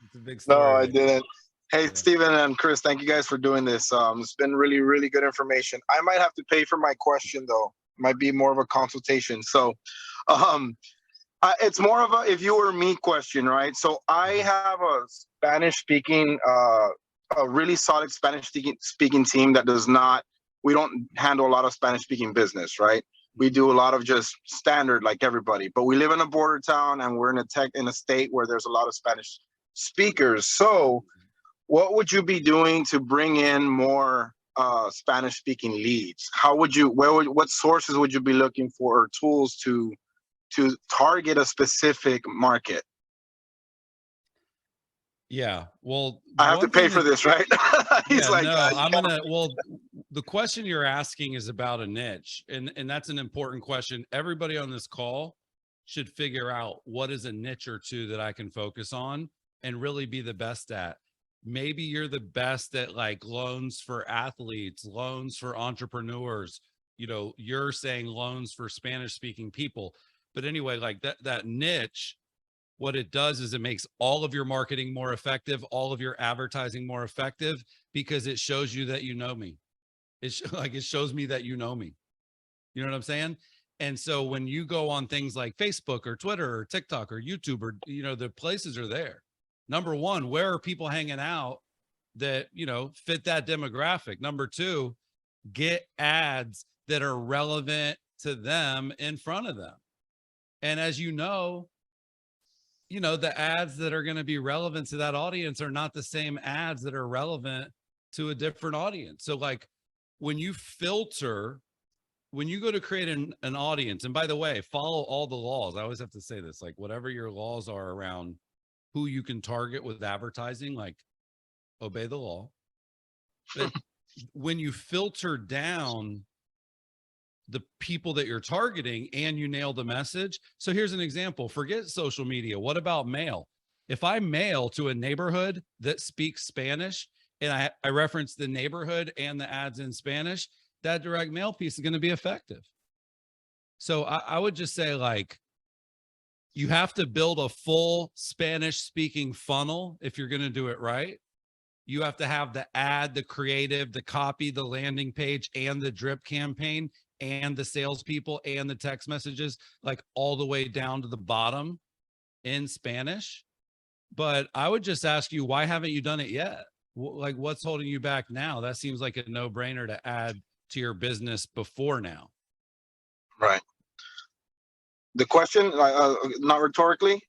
It's a big story. No, I didn't. Hey, Yeah. Steven and Chris, thank you guys for doing this. It's been really, really good information. I might have to pay for my question though. Might be more of a consultation. So, it's more of a if you were me question, right? So I have a Spanish speaking, a really solid Spanish speaking team that does not. We don't handle a lot of Spanish speaking business, right? We do a lot of just standard like everybody, but we live in a border town and we're in a state where there's a lot of Spanish speakers. So what would you be doing to bring in more Spanish speaking leads? How would you, what sources would you be looking for or tools to target a specific market? Yeah. Well, I have to one pay thing for that- this, right? He's Yeah, like, no, well, the question you're asking is about a niche, and that's an important question. Everybody on this call should figure out what is a niche or two that I can focus on and really be the best at. Maybe you're the best at like loans for athletes, loans for entrepreneurs. You know, you're saying loans for Spanish speaking people. But anyway, like that niche, what it does is it makes all of your marketing more effective, all of your advertising more effective, because it shows you that you know me. It's like, it shows me that you know me. You know what I'm saying? And so when you go on things like Facebook or Twitter or TikTok or YouTube, or, you know, the places are there. Number one, where are people hanging out that, you know, fit that demographic? Number two, get ads that are relevant to them in front of them. And as you know, the ads that are going to be relevant to that audience are not the same ads that are relevant to a different audience. So like when you filter, when you go to create an audience, and by the way, follow all the laws. I always have to say this, like whatever your laws are around who you can target with advertising, like obey the law. But when you filter down the people that you're targeting and you nail the message. So here's an example. Forget social media. What about mail? If I mail to a neighborhood that speaks Spanish and I reference the neighborhood and the ads in Spanish, that direct mail piece is going to be effective. So I would just say, like, you have to build a full Spanish speaking funnel if you're going to do it right. You have to have the ad, the creative, the copy, the landing page, and the drip campaign, and the salespeople and the text messages, like all the way down to the bottom in Spanish. But I would just ask you, why haven't you done it yet? Like, what's holding you back now? That seems like a no-brainer to add to your business before now. right. The question, not rhetorically,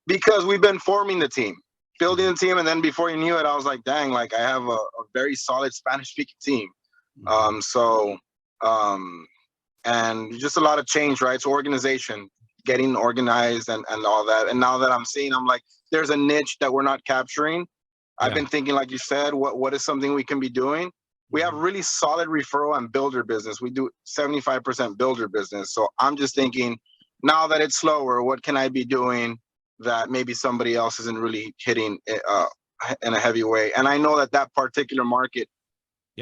because we've been forming the team, building the team, and then before you knew it, I was like, dang, like I have a very solid Spanish-speaking team. And just a lot of change, right? So organization, getting organized and all that. And now that I'm seeing, I'm like, there's a niche that we're not capturing. I've been thinking, like you said, what is something we can be doing? We have really solid referral and builder business. We do 75% builder business. So I'm just thinking, now that it's slower, what can I be doing that maybe somebody else isn't really hitting in a heavy way? And I know that particular market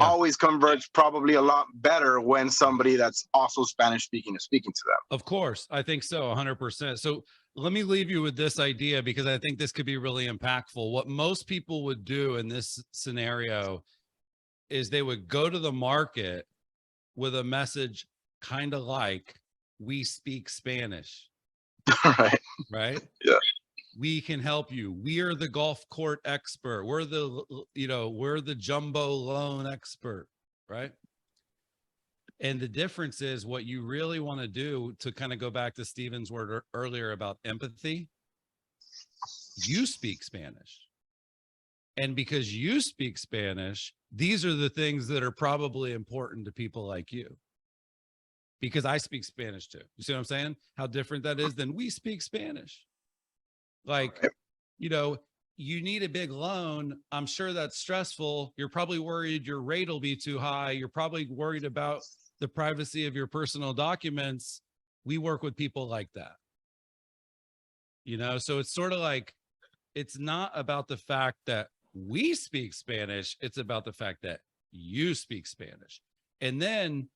always converts probably a lot better when somebody that's also Spanish speaking is speaking to them. Of course, I think so, 100%. So let me leave you with this idea, because I think this could be really impactful. What most people would do in this scenario is they would go to the market with a message kind of like, we speak Spanish. Right? Yeah. We can help you. We are the golf court expert. We're the jumbo loan expert, right? And the difference is what you really want to do, to kind of go back to Stephen's word earlier about empathy. You speak Spanish. And because you speak Spanish, these are the things that are probably important to people like you. Because I speak Spanish too. You see what I'm saying? How different that is than we speak Spanish. Like, you know, you need a big loan. I'm sure that's stressful. You're probably worried your rate will be too high. You're probably worried about the privacy of your personal documents. We work with people like that. You know, so it's sort of like, it's not about the fact that we speak Spanish. It's about the fact that you speak Spanish. And then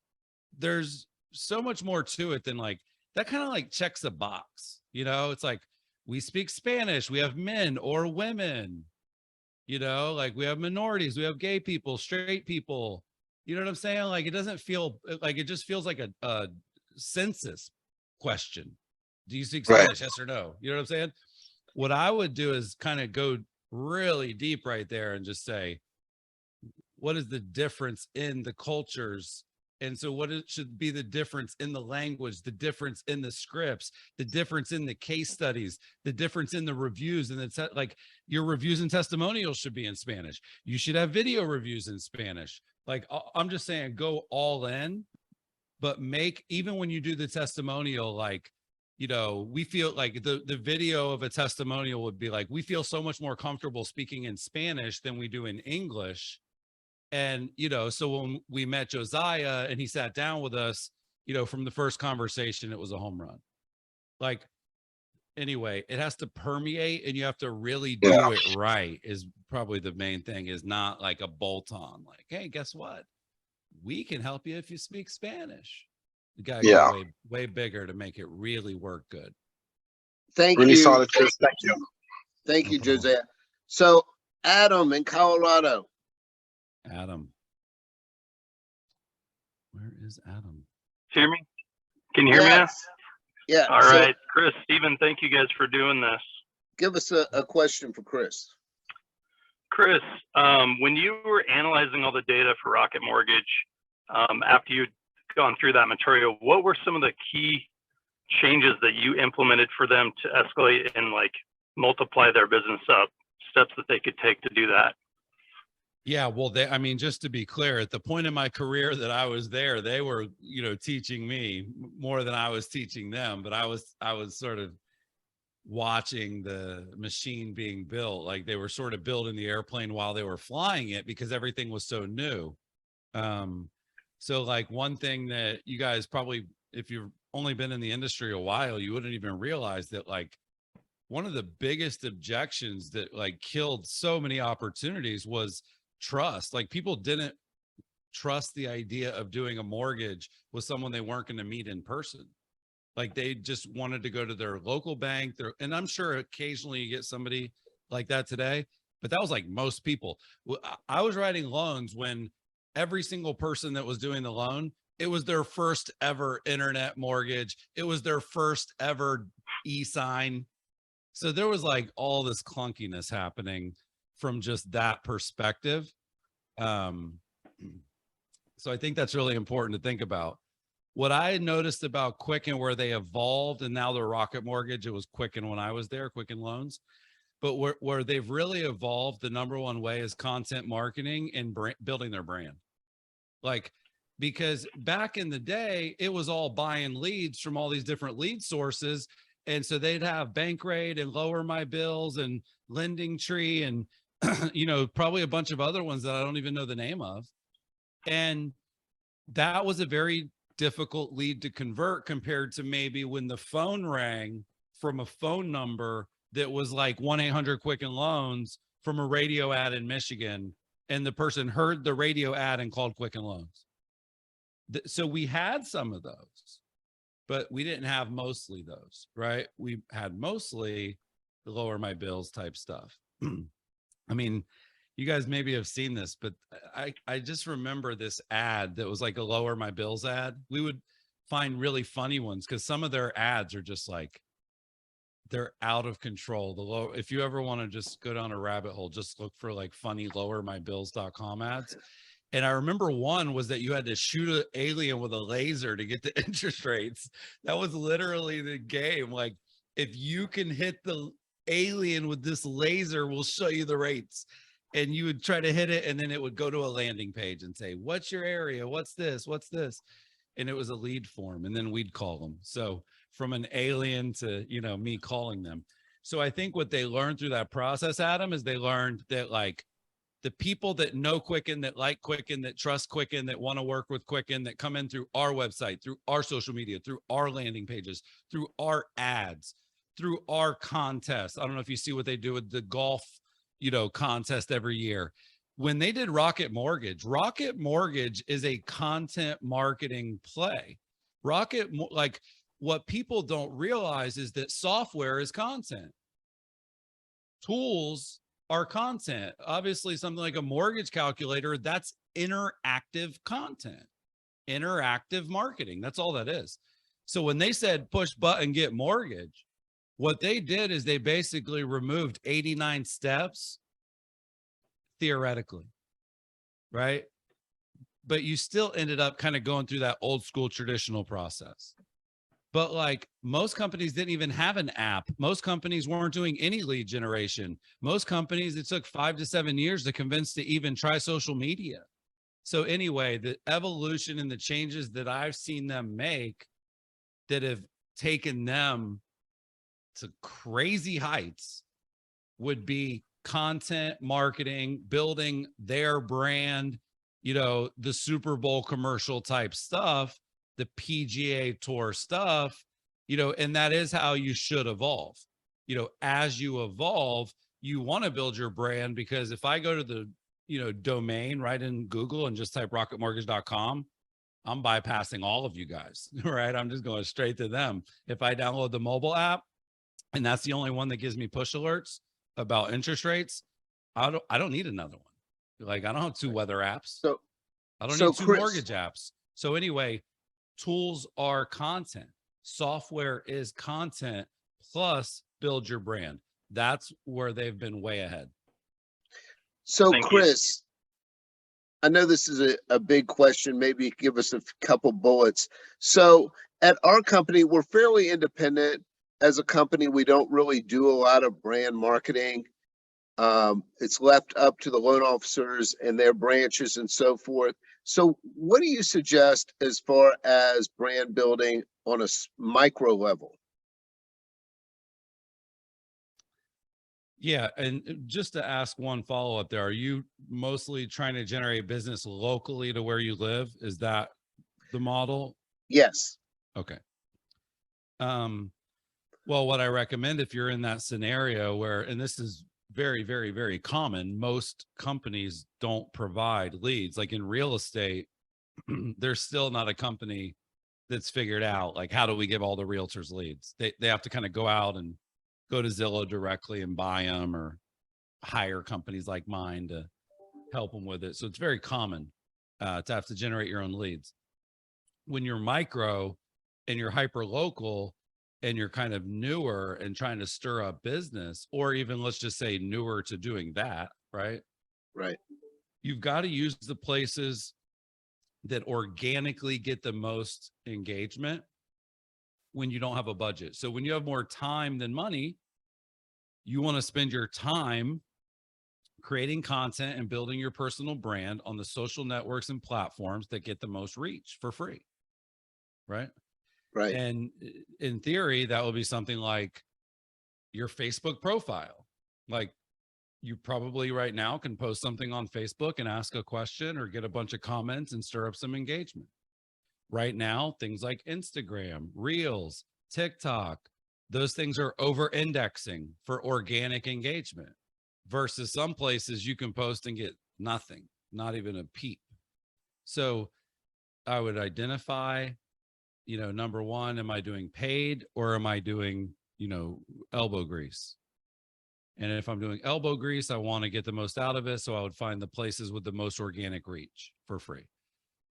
there's so much more to it than like, that kind of like checks a box. You know, it's like, we speak Spanish, we have men or women, you know, like we have minorities, we have gay people, straight people, you know what I'm saying? Like, it doesn't feel like, it just feels like a census question. Do you speak Spanish? Yes or no? You know what I'm saying? What I would do is kind of go really deep right there and just say, what is the difference in the cultures? And so what it should be the difference in the language, the difference in the scripts, the difference in the case studies, the difference in the reviews. And it's like your reviews and testimonials should be in Spanish. You should have video reviews in Spanish. Like, I'm just saying, go all in, but make, even when you do the testimonial, like, you know, we feel like the video of a testimonial would be like, we feel so much more comfortable speaking in Spanish than we do in English. And, you know, so when we met Josiah and he sat down with us, you know, from the first conversation, it was a home run. Like, anyway, it has to permeate and you have to really do it right is probably the main thing, is not like a bolt on, like, hey, guess what? We can help you if you speak Spanish. You got to go way bigger to make it really work good. Thank Really you. solid, Chris. Thank you. Thank No you, problem. Josiah. So Adam in Colorado. Adam. Where is Adam? Hear me? Can you hear me now? Yes. Yeah. All so right, Chris, Stephen, thank you guys for doing this. give us a question for Chris. Chris, when you were analyzing all the data for Rocket Mortgage, after you'd gone through that material, what were some of the key changes that you implemented for them to escalate and like multiply their business up, steps that they could take to do that? Yeah, well, I mean, just to be clear, at the point in my career that I was there, they were, you know, teaching me more than I was teaching them, but I was sort of watching the machine being built. Like, they were sort of building the airplane while they were flying it because everything was so new. So like, one thing that you guys probably, if you've only been in the industry a while, you wouldn't even realize that, like, one of the biggest objections that like killed so many opportunities was trust. Like, people didn't trust the idea of doing a mortgage with someone they weren't going to meet in person. Like, they just wanted to go to their local bank there. And I'm sure occasionally you get somebody like that today, but that was like most people. I was writing loans when every single person that was doing the loan, it was their first ever internet mortgage. It was their first ever e-sign. So there was like all this clunkiness happening from just that perspective. So I think that's really important to think about. What I noticed about Quicken, where they evolved, and now they're Rocket Mortgage, it was Quicken when I was there, Quicken Loans, but where they've really evolved, the number one way is content marketing and building their brand. Like, because back in the day, it was all buying leads from all these different lead sources. And so they'd have Bankrate and Lower My Bills and Lending Tree and, you know, probably a bunch of other ones that I don't even know the name of. And that was a very difficult lead to convert compared to maybe when the phone rang from a phone number that was like 1-800 Quicken Loans from a radio ad in Michigan. And the person heard the radio ad and called Quicken Loans. So we had some of those, but we didn't have mostly those, right? We had mostly the Lower My Bills type stuff. I mean, you guys maybe have seen this, but I just remember this ad that was like a Lower My Bills ad. We would find really funny ones because some of their ads are just like, they're out of control. If you ever want to just go down a rabbit hole, just look for like funny lowermybills.com ads. And I remember one was that you had to shoot an alien with a laser to get the interest rates. That was literally the game. Like, if you can hit the alien with this laser, we'll show you the rates. And you would try to hit it, and then it would go to a landing page and say, what's your area? What's this? What's this? And it was a lead form, and then we'd call them. So from an alien to, me calling them. So I think what they learned through that process, Adam, is they learned that, like, the people that know Quicken, that like Quicken, that trust Quicken, that want to work with Quicken, that come in through our website, through our social media, through our landing pages, through our ads, through our contests. I don't know if you see what they do with the golf, contest every year. When they did Rocket Mortgage is a content marketing play. Like, what people don't realize is that software is content. Tools are content. Obviously, something like a mortgage calculator, that's interactive content, interactive marketing. That's all that is. So when they said push button, get mortgage, what they did is they basically removed 89 steps theoretically, right? But you still ended up kind of going through that old school traditional process. But like, most companies didn't even have an app. Most companies weren't doing any lead generation. Most companies, it took 5 to 7 years to convince to even try social media. So anyway, the evolution and the changes that I've seen them make that have taken them to crazy heights would be content marketing, building their brand, the Super Bowl commercial type stuff, the PGA Tour stuff, and that is how you should evolve. As you evolve, you want to build your brand, because if I go to the, domain right in Google and just type rocketmortgage.com, I'm bypassing all of you guys, right? I'm just going straight to them. If I download the mobile app and that's the only one that gives me push alerts about interest rates, I don't need another one. Like, I don't have 2 weather apps. So I don't so need 2 Chris- mortgage apps. So anyway, tools are content. Software is content, plus build your brand. That's where they've been way ahead. So Thank you. Chris, I know this is a big question. Maybe give us a couple bullets. So at our company, we're fairly independent. As a company, we don't really do a lot of brand marketing. It's left up to the loan officers and their branches and so forth. So what do you suggest as far as brand building on a micro level? Yeah. And just to ask one follow-up there, are you mostly trying to generate business locally to where you live? Is that the model? Yes. Okay. Well, what I recommend, if you're in that scenario where, and this is very, very, very common, most companies don't provide leads. Like in real estate, there's still not a company that's figured out, like, how do we give all the realtors leads? They have to kind of go out and go to Zillow directly and buy them, or hire companies like mine to help them with it. So it's very common to have to generate your own leads. When you're micro and you're hyper local and you're kind of newer and trying to stir up business, or even let's just say newer to doing that, right? Right. You've got to use the places that organically get the most engagement when you don't have a budget. So when you have more time than money, you want to spend your time creating content and building your personal brand on the social networks and platforms that get the most reach for free, right? Right. And in theory, that will be something like your Facebook profile. Like, you probably right now can post something on Facebook and ask a question or get a bunch of comments and stir up some engagement. Right now, things like Instagram, Reels, TikTok, those things are over indexing for organic engagement, versus some places you can post and get nothing, not even a peep. So I would identify, number one, am I doing paid or am I doing, elbow grease? And if I'm doing elbow grease, I want to get the most out of it. So I would find the places with the most organic reach for free.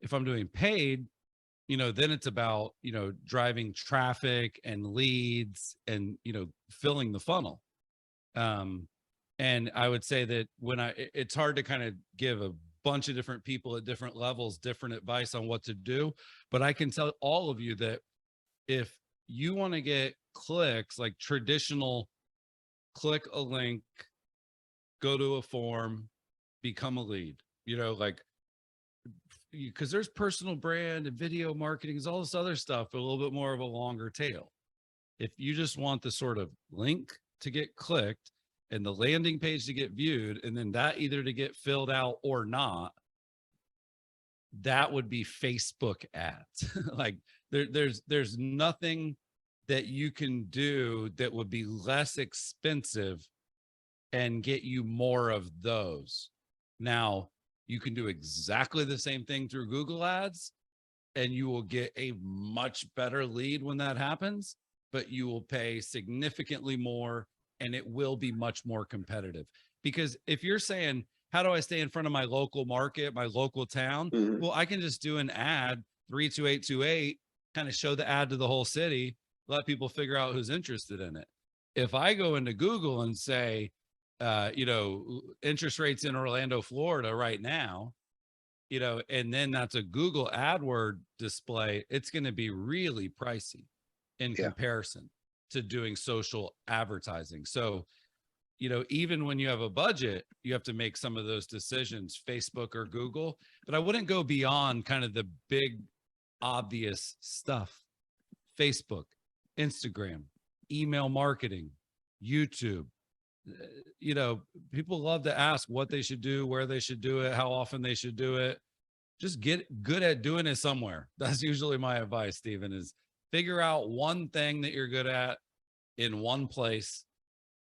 If I'm doing paid, then it's about, driving traffic and leads and, filling the funnel. And I would say that it's hard to kind of give a bunch of different people at different levels, different advice on what to do. But I can tell all of you that if you want to get clicks, like traditional, click a link, go to a form, become a lead, like, because there's personal brand and video marketing, is all this other stuff, a little bit more of a longer tail. If you just want the sort of link to get clicked and the landing page to get viewed, and then that either to get filled out or not, that would be Facebook ads. Like there's nothing that you can do that would be less expensive and get you more of those. Now, you can do exactly the same thing through Google Ads, and you will get a much better lead when that happens, but you will pay significantly more, and it will be much more competitive. Because if you're saying, how do I stay in front of my local market, my local town? Mhm. Well, I can just do an ad, 32828, kind of show the ad to the whole city, let people figure out who's interested in it. If I go into Google and say, interest rates in Orlando, Florida right now, and then that's a Google AdWord display, it's going to be really pricey in comparison to doing social advertising. So, even when you have a budget, you have to make some of those decisions, Facebook or Google, but I wouldn't go beyond kind of the big obvious stuff. Facebook, Instagram, email marketing, YouTube. People love to ask what they should do, where they should do it, how often they should do it. Just get good at doing it somewhere. That's usually my advice, Stephen, is figure out one thing that you're good at in one place.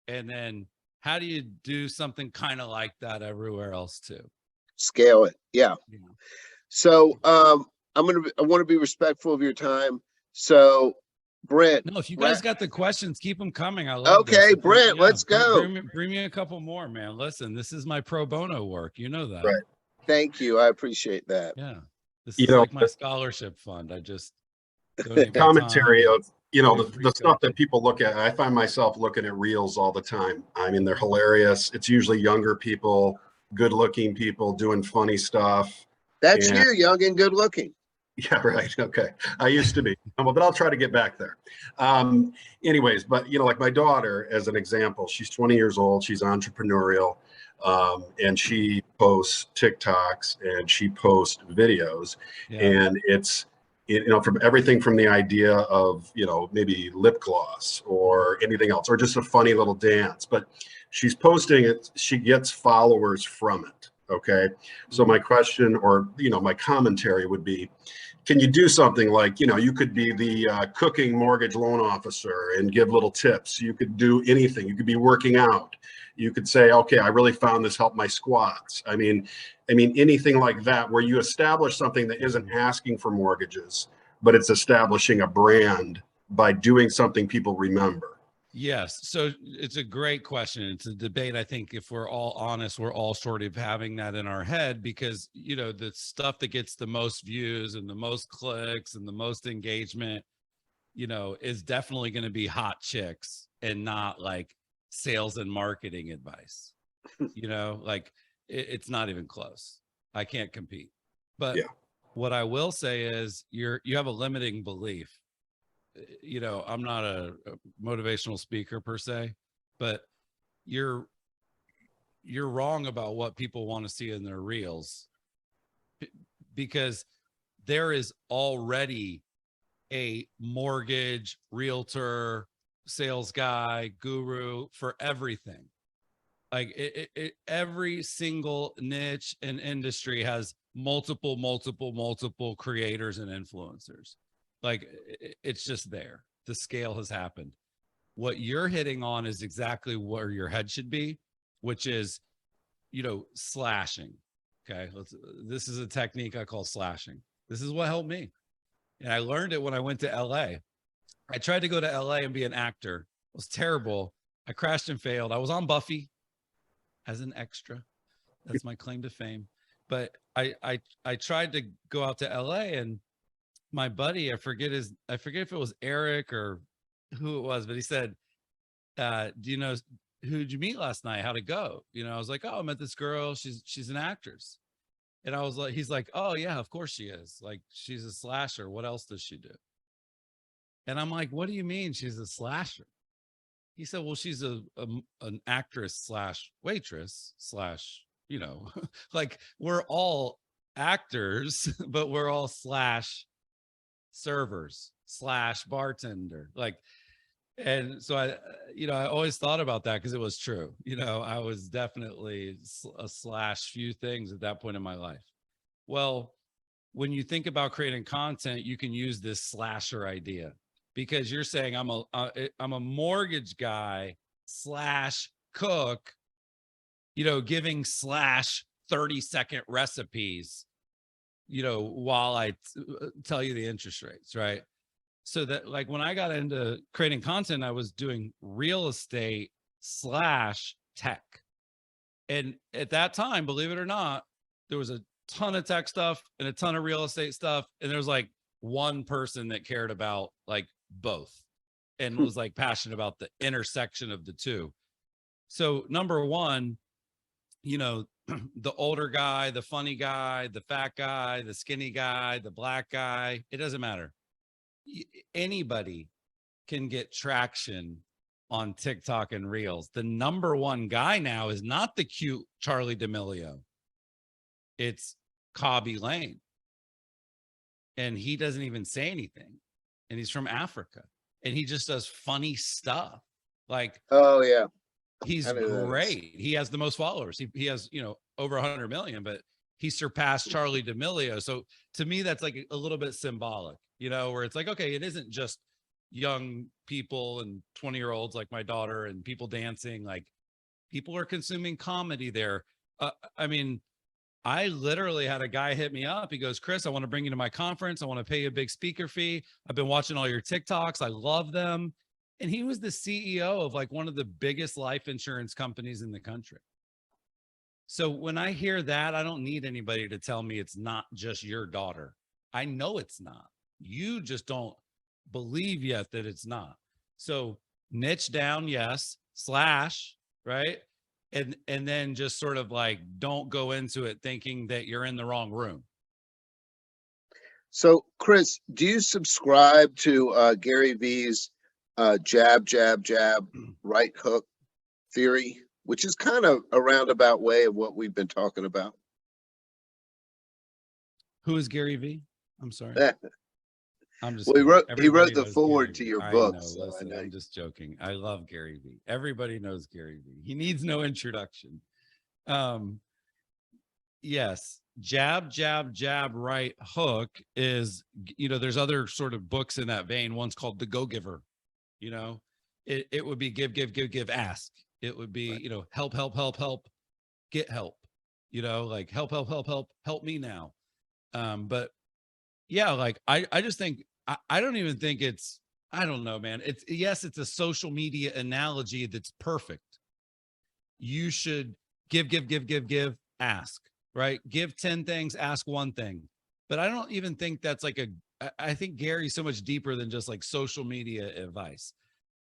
And then how do you do something kind of like that everywhere else too? Scale it. Yeah. So, I want to be respectful of your time. So, Brent. No, if you guys got the questions, keep them coming. I love Okay, this. Brent, let's go. Bring me a couple more, man. Listen, this is my pro bono work. You know that. Right. Thank you. I appreciate that. Yeah. This is like my scholarship fund. I just commentary of, the stuff that people look at. I find myself looking at reels all the time. I mean, they're hilarious. It's usually younger people, good looking people doing funny stuff. That's you, young and good looking. Yeah, right. Okay. I used to be, but I'll try to get back there. Anyways, but like my daughter, as an example, she's 20 years old. She's entrepreneurial, and she posts TikToks and she posts videos, and it's, from everything from the idea of, maybe lip gloss or anything else, or just a funny little dance, but she's posting it. She gets followers from it. Okay. So my question, or, my commentary would be, can you do something like, you could be the cooking mortgage loan officer and give little tips. You could do anything. You could be working out. You could say, okay, I really found this helped my squats. I mean, anything like that, where you establish something that isn't asking for mortgages, but it's establishing a brand by doing something people remember. Yes. So it's a great question. It's a debate. I think if we're all honest, we're all sort of having that in our head, because, the stuff that gets the most views and the most clicks and the most engagement, is definitely going to be hot chicks and not like sales and marketing advice. Like it's not even close. I can't compete. But what I will say is you have a limiting belief. I'm not a motivational speaker per se, but you're wrong about what people want to see in their reels, because there is already a mortgage, realtor, sales guy, guru for everything. Like every single niche and industry has multiple creators and influencers. Like it's just there. The scale has happened. What you're hitting on is exactly where your head should be, which is, slashing. Okay. This is a technique I call slashing. This is what helped me. And I learned it when I went to LA. I tried to go to LA and be an actor. It was terrible. I crashed and failed. I was on Buffy as an extra. That's my claim to fame. But I tried to go out to LA, and my buddy, I forget if it was Eric or who it was, but he said, do you know, who'd you meet last night? How'd it go? I was like, oh, I met this girl. She's an actress. And I was like, he's like, oh yeah, of course she is. Like, she's a slasher. What else does she do? And I'm like, what do you mean she's a slasher? He said, well, she's an actress slash waitress slash, you know, like we're all actors, but we're all slash servers slash bartender. Like, and so I, you know, I always thought about that because it was true. You know, I was definitely a slash few things at that point in my life. Well, when you think about creating content, you can use this slasher idea because you're saying I'm a mortgage guy slash cook, you know, giving slash 30-second recipes, you know, while I tell you the interest rates, right? So that like when I got into creating content, I was doing real estate slash tech. And at that time, believe it or not, there was a ton of tech stuff and a ton of real estate stuff. And there was like one person that cared about like both and was like passionate about the intersection of the two. So number one, you know, the older guy, the funny guy, the fat guy, the skinny guy, the black guy, it doesn't matter. Anybody can get traction on TikTok and Reels. The number one guy now is not the cute Charlie D'Amelio. It's Cobby Lane. And he doesn't even say anything. And he's from Africa. And he just does funny stuff. Like, Oh yeah. he's I knew that. great. He has the most followers. He has, you know, over 100 million, but he surpassed Charlie D'Amelio. So to me, that's like a little bit symbolic, you know, where it's like, okay, it isn't just young people and 20-year-olds like my daughter and people dancing. Like, people are consuming comedy there. I mean, I literally had a guy hit me up. He goes, Chris, I want to bring you to my conference. I want to pay you a big speaker fee. I've been watching all your TikToks. I love them. And he was the CEO of like one of the biggest life insurance companies in the country. So when I hear that, I don't need anybody to tell me it's not just your daughter. I know it's not. You just don't believe yet that it's not. So niche down, yes, slash, right? And then just sort of like, don't go into it thinking that you're in the wrong room. So Chris, do you subscribe to Gary V's jab, jab, jab, right hook theory, which is kind of a roundabout way of what we've been talking about? Who is Gary V? I'm sorry. I'm just Well, he kidding. wrote Everybody the knows forward Gary to your V. book. I know, So listen, I know. I'm just joking. I love Gary V. Everybody knows Gary V. He needs no introduction. Yes, jab, jab, jab, right hook is, you know, there's other sort of books in that vein. One's called The Go-Giver. You know, it would be give, give, give, give, ask. It would be, Right. you know, help, help, help, help, get help, you know, like help, help, help, help, help me now. But yeah, like I just think, I don't even think it's, I don't know, man. It's, yes, it's a social media analogy that's perfect. You should give, give, give, give, give, ask, right? Give 10 things, ask one thing. But I don't even think that's like I think Gary's so much deeper than just like social media advice.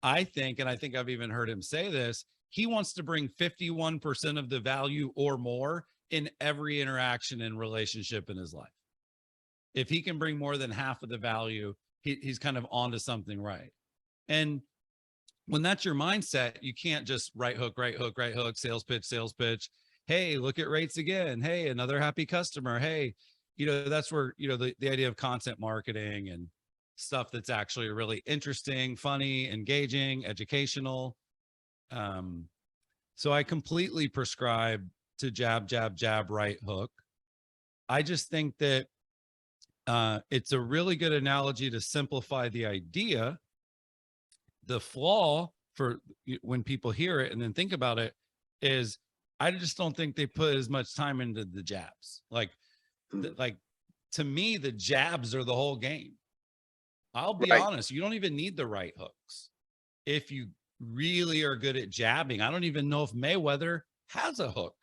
I think, and I think I've even heard him say this, he wants to bring 51% of the value or more in every interaction and relationship in his life. If he can bring more than half of the value, he's kind of onto something right. And when that's your mindset, you can't just right hook, sales pitch. Hey, look at rates again. Hey, another happy customer. Hey, you know, that's where, you know, the idea of content marketing and stuff that's actually really interesting, funny, engaging, educational. So I completely prescribe to jab, jab, jab, right hook. I just think that it's a really good analogy to simplify the idea. The flaw for when people hear it and then think about it is I just don't think they put as much time into the jabs. Like, like to me, the jabs are the whole game. I'll be honest, you don't even need the right hooks. If you really are good at jabbing, I don't even know if Mayweather has a hook.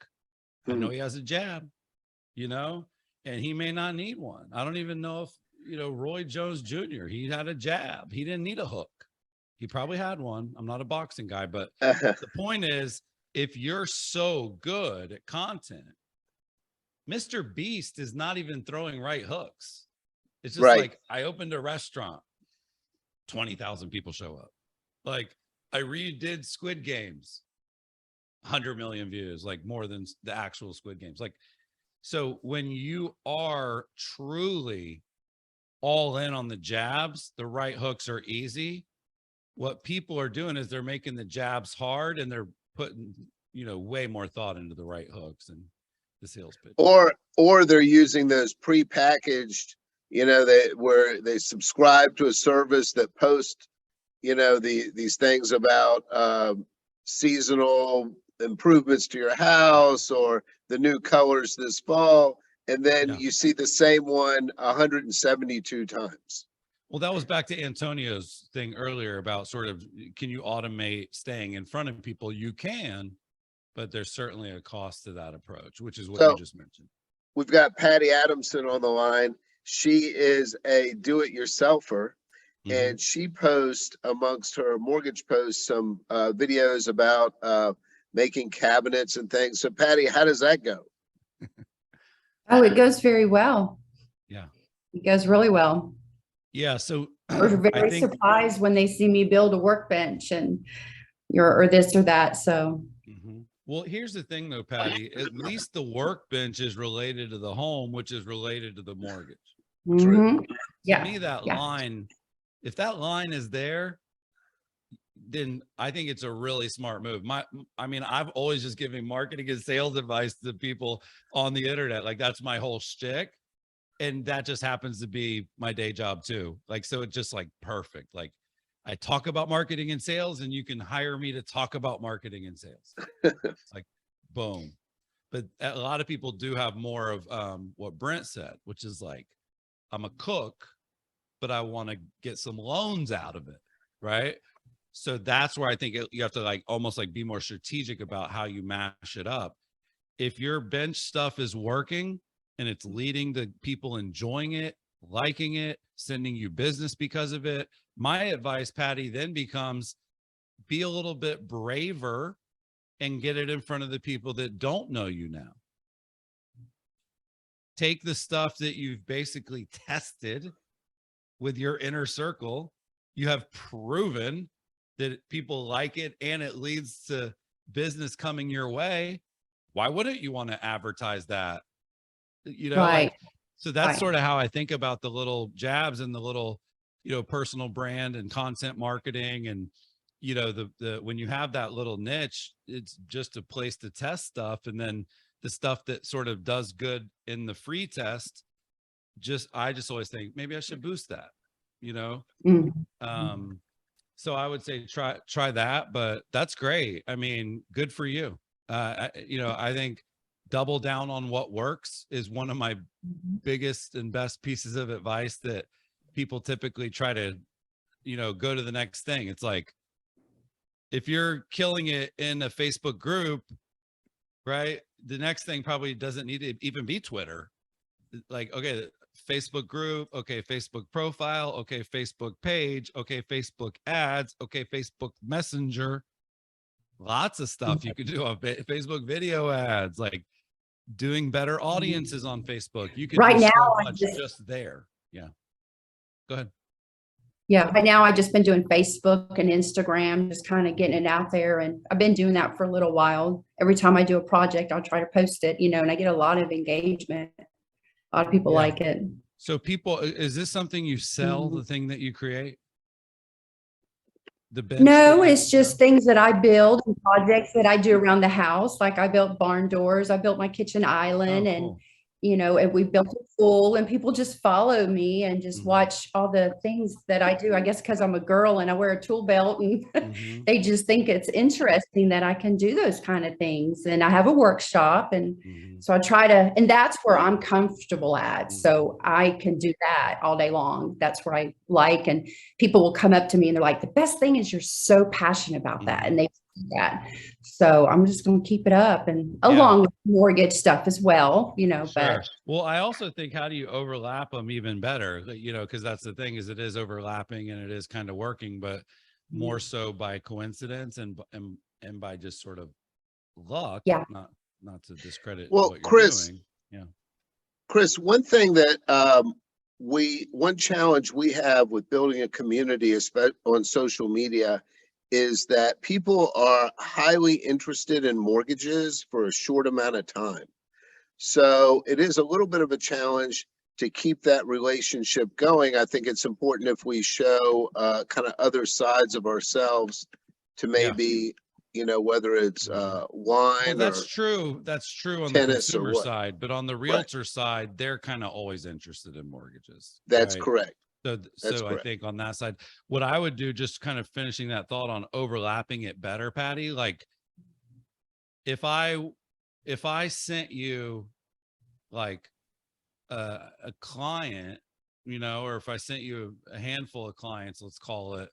I know he has a jab, you know, and he may not need one. I don't even know if, you know, Roy Jones Jr., he had a jab. He didn't need a hook. He probably had one. I'm not a boxing guy, but the point is, if you're so good at content, Mr. Beast is not even throwing right hooks. It's just Right. like, I opened a restaurant, 20,000 people show up. Like, I redid Squid Games, 100 million views, like more than the actual Squid Games. Like, so when you are truly all in on the jabs, the right hooks are easy. What people are doing is they're making the jabs hard, and they're putting, you know, way more thought into the right hooks and the sales pitch. Or they're using those prepackaged, you know, where they subscribe to a service that post, you know, these things about seasonal improvements to your house or the new colors this fall, and then you see the same one 172 times. Well, that was back to Antonio's thing earlier about sort of, can you automate staying in front of people? You can, but there's certainly a cost to that approach, which is what you just mentioned. We've got Patty Adamson on the line. She is a do-it-yourselfer, and she posts amongst her mortgage posts some videos about making cabinets and things. So Patty, how does that go? Oh, it goes very well. Yeah. It goes really well. Yeah. So They're very surprised when they see me build a workbench and or this or that. So. Well, here's the thing though, Patty, at least the workbench is related to the home, which is related to the mortgage. Yeah. To me, that line, if that line is there, then I think it's a really smart move. I mean, I've always just given marketing and sales advice to people on the internet. Like, that's my whole shtick. And that just happens to be my day job too. Like, so it's just like perfect. Like, I talk about marketing and sales, and you can hire me to talk about marketing and sales. It's like, boom. But a lot of people do have more of what Brent said, which is like, I'm a cook, but I want to get some loans out of it. Right. So that's where I think you have to like almost like be more strategic about how you mash it up. If your bench stuff is working and it's leading to people enjoying it, liking it, sending you business because of it, my advice, Patty, then becomes be a little bit braver and get it in front of the people that don't know you now. Take the stuff that you've basically tested with your inner circle. You have proven that people like it and it leads to business coming your way. Why wouldn't you want to advertise that? You know, right. So that's sort of how I think about the little jabs and the little, you know, personal brand and content marketing. And, you know, the when you have that little niche, it's just a place to test stuff. And then the stuff that sort of does good in the free test, I just always think maybe I should boost that, you know? So I would say try that, but that's great. I mean, good for you. You know, I think double down on what works is one of my biggest and best pieces of advice that people typically try to, you know, go to the next thing. It's like, if you're killing it in a Facebook group, right? The next thing probably doesn't need to even be Twitter. Like, okay, Facebook group, okay, Facebook profile, okay, Facebook page, okay, Facebook ads, okay, Facebook Messenger. Lots of stuff you could do on Facebook video ads, like doing better audiences on Facebook. You could do so much just there. Yeah. Go ahead. Yeah, right now I've just been doing Facebook and Instagram, just kind of getting it out there. And I've been doing that for a little while. Every time I do a project, I'll try to post it, you know, and I get a lot of engagement. A lot of people like it. So people, is this something you sell, the thing that you create? The bench? No, it's just things that I build and projects that I do around the house. Like I built barn doors, I built my kitchen island, and you know, and we built a pool, and people just follow me and just watch all the things that I do. I guess because I'm a girl and I wear a tool belt, and they just think it's interesting that I can do those kind of things. And I have a workshop, and so I try to, and that's where I'm comfortable at. So I can do that all day long. That's where I like, and people will come up to me and they're like, the best thing is you're so passionate about that. And they see that. So I'm just going to keep it up, and along with mortgage stuff as well, you know, but. Well, I also think, how do you overlap them even better? You know, because that's the thing, is it is overlapping and it is kind of working, but more so by coincidence and by just sort of luck. Yeah. Not to discredit well, what you're Chris, doing. Yeah. Chris, one thing that one challenge we have with building a community, especially on social media, is that people are highly interested in mortgages for a short amount of time. So it is a little bit of a challenge to keep that relationship going. I think it's important if we show kind of other sides of ourselves to maybe, you know, whether it's Well, wine that's or true. That's true on the tennis or consumer what. side, but on the realtor side, they're kind of always interested in mortgages. That's right? correct. So, That's I correct. think on that side, what I would do, just kind of finishing that thought on overlapping it better, Patty, like if I sent you like a client, you know, or if I sent you a handful of clients, let's call it,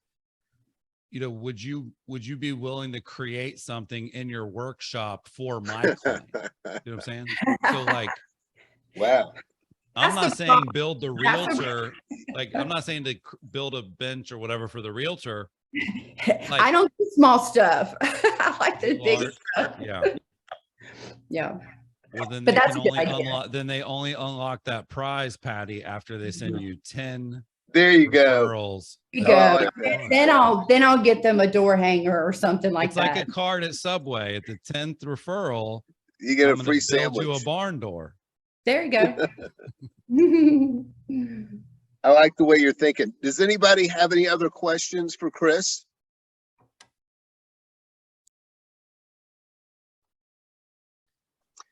you know, would you be willing to create something in your workshop for my client? You know what I'm saying? So like, wow. I'm That's not the saying build the That's the- realtor, like I'm not saying to build a bench or whatever for the realtor. I don't do small stuff. I like the big Large, stuff. yeah. Yeah. Well, then But they that's can a good only idea. unlock. Then they only unlock that prize, Patty, after they send you 10 There you go. referrals. You Oh, go. I like that. Then I'll get them a door hanger or something like It's like that. a card at Subway. At the 10th referral, You get I'm a gonna free build you a sandwich. barn door. There you go. I like the way you're thinking. Does anybody have any other questions for Chris?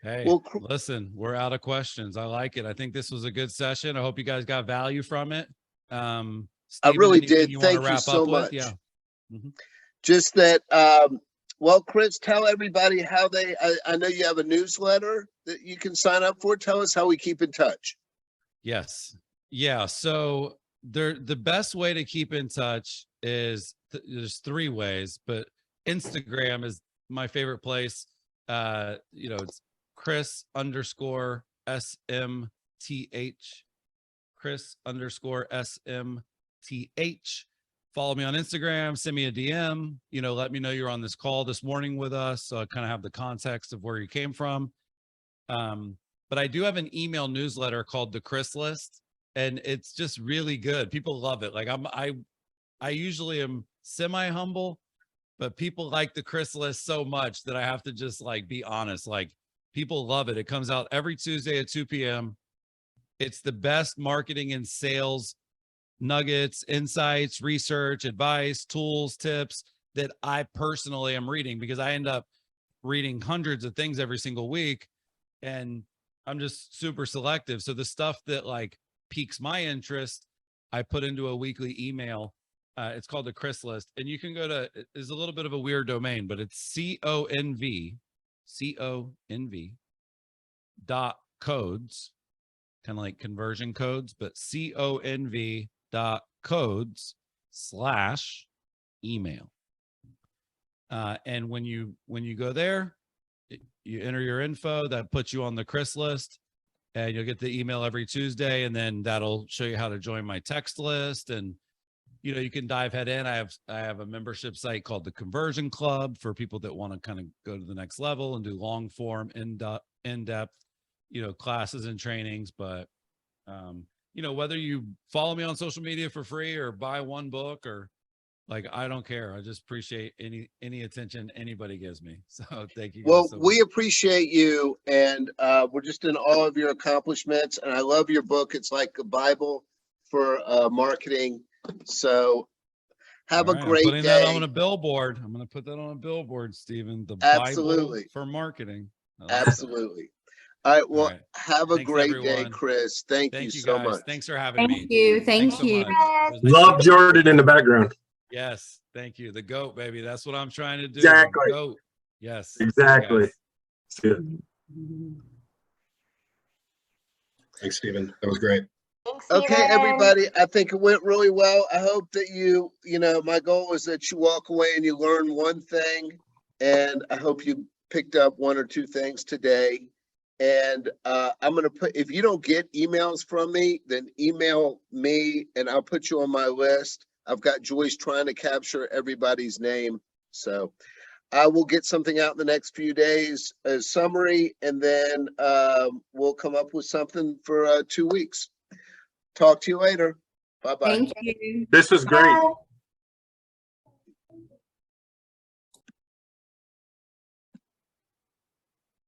Hey, Well, listen, we're out of questions. I like it. I think this was a good session. I hope you guys got value from it. I Stephen, really anything did. you want to Thank you wrap so up with? much. Yeah. Mhm. Just that, well, Chris, tell everybody how I know you have a newsletter that you can sign up for. Tell us how we keep in touch. Yes. Yeah. So the best way to keep in touch is there's 3 ways, but Instagram is my favorite place. You know, it's Chris_SMTH, Chris_SMTH. Follow me on Instagram, send me a DM, you know, let me know you're on this call this morning with us. So I kind of have the context of where you came from. But I do have an email newsletter called the Chris List, and it's just really good. People love it. Like I usually am semi-humble, but people like the Chris List so much that I have to just like be honest. Like people love it. It comes out every Tuesday at 2 p.m. It's the best marketing and sales nuggets, insights, research, advice, tools, tips that I personally am reading, because I end up reading hundreds of things every single week, and I'm just super selective. So the stuff that like piques my interest, I put into a weekly email. It's called the Chris List, and you can go to, it's a little bit of a weird domain, but it's CONV .codes, kind of like conversion codes, but CONV.codes/email. And when you go there, you enter your info, that puts you on the Chris List, and you'll get the email every Tuesday, and then that'll show you how to join my text list. And you know, you can dive head in. I have a membership site called the Conversion Club for people that want to kind of go to the next level and do long form, in-depth, you know, classes and trainings. But you know, whether you follow me on social media for free or buy one book, or like, I don't care. I just appreciate any attention anybody gives me. So thank you guys Well, so we much. appreciate you, and we're just in awe of your accomplishments. And I love your book. It's like a Bible for marketing. So have All a right, I'm great putting that on day. a billboard. I'm going to put that on a billboard, Stephen. The Absolutely. Bible for marketing. I like that. Absolutely. All right. Well, right. have a Thanks, great day, everyone. Chris. Thank you Thank you so guys. much. Thanks for having me. Thank you. Thanks Thank so you. much. It was nice Love meeting you. Jordan in the background. Yes. Thank you. The GOAT, baby. That's what I'm trying to do. Exactly. The GOAT. Yes. See you Exactly. guys. See ya. Thanks, Stephen. That was great. Okay, everybody, I think it went really well. I hope that you know, my goal is that you walk away and you learn one thing, and I hope you picked up 1 or 2 things today. And I'm going to put, if you don't get emails from me, then email me and I'll put you on my list. I've got Joyce trying to capture everybody's name. So I will get something out in the next few days, a summary, and then we'll come up with something for 2 weeks. Talk to you later. Bye-bye. Thank you. This was great. Bye.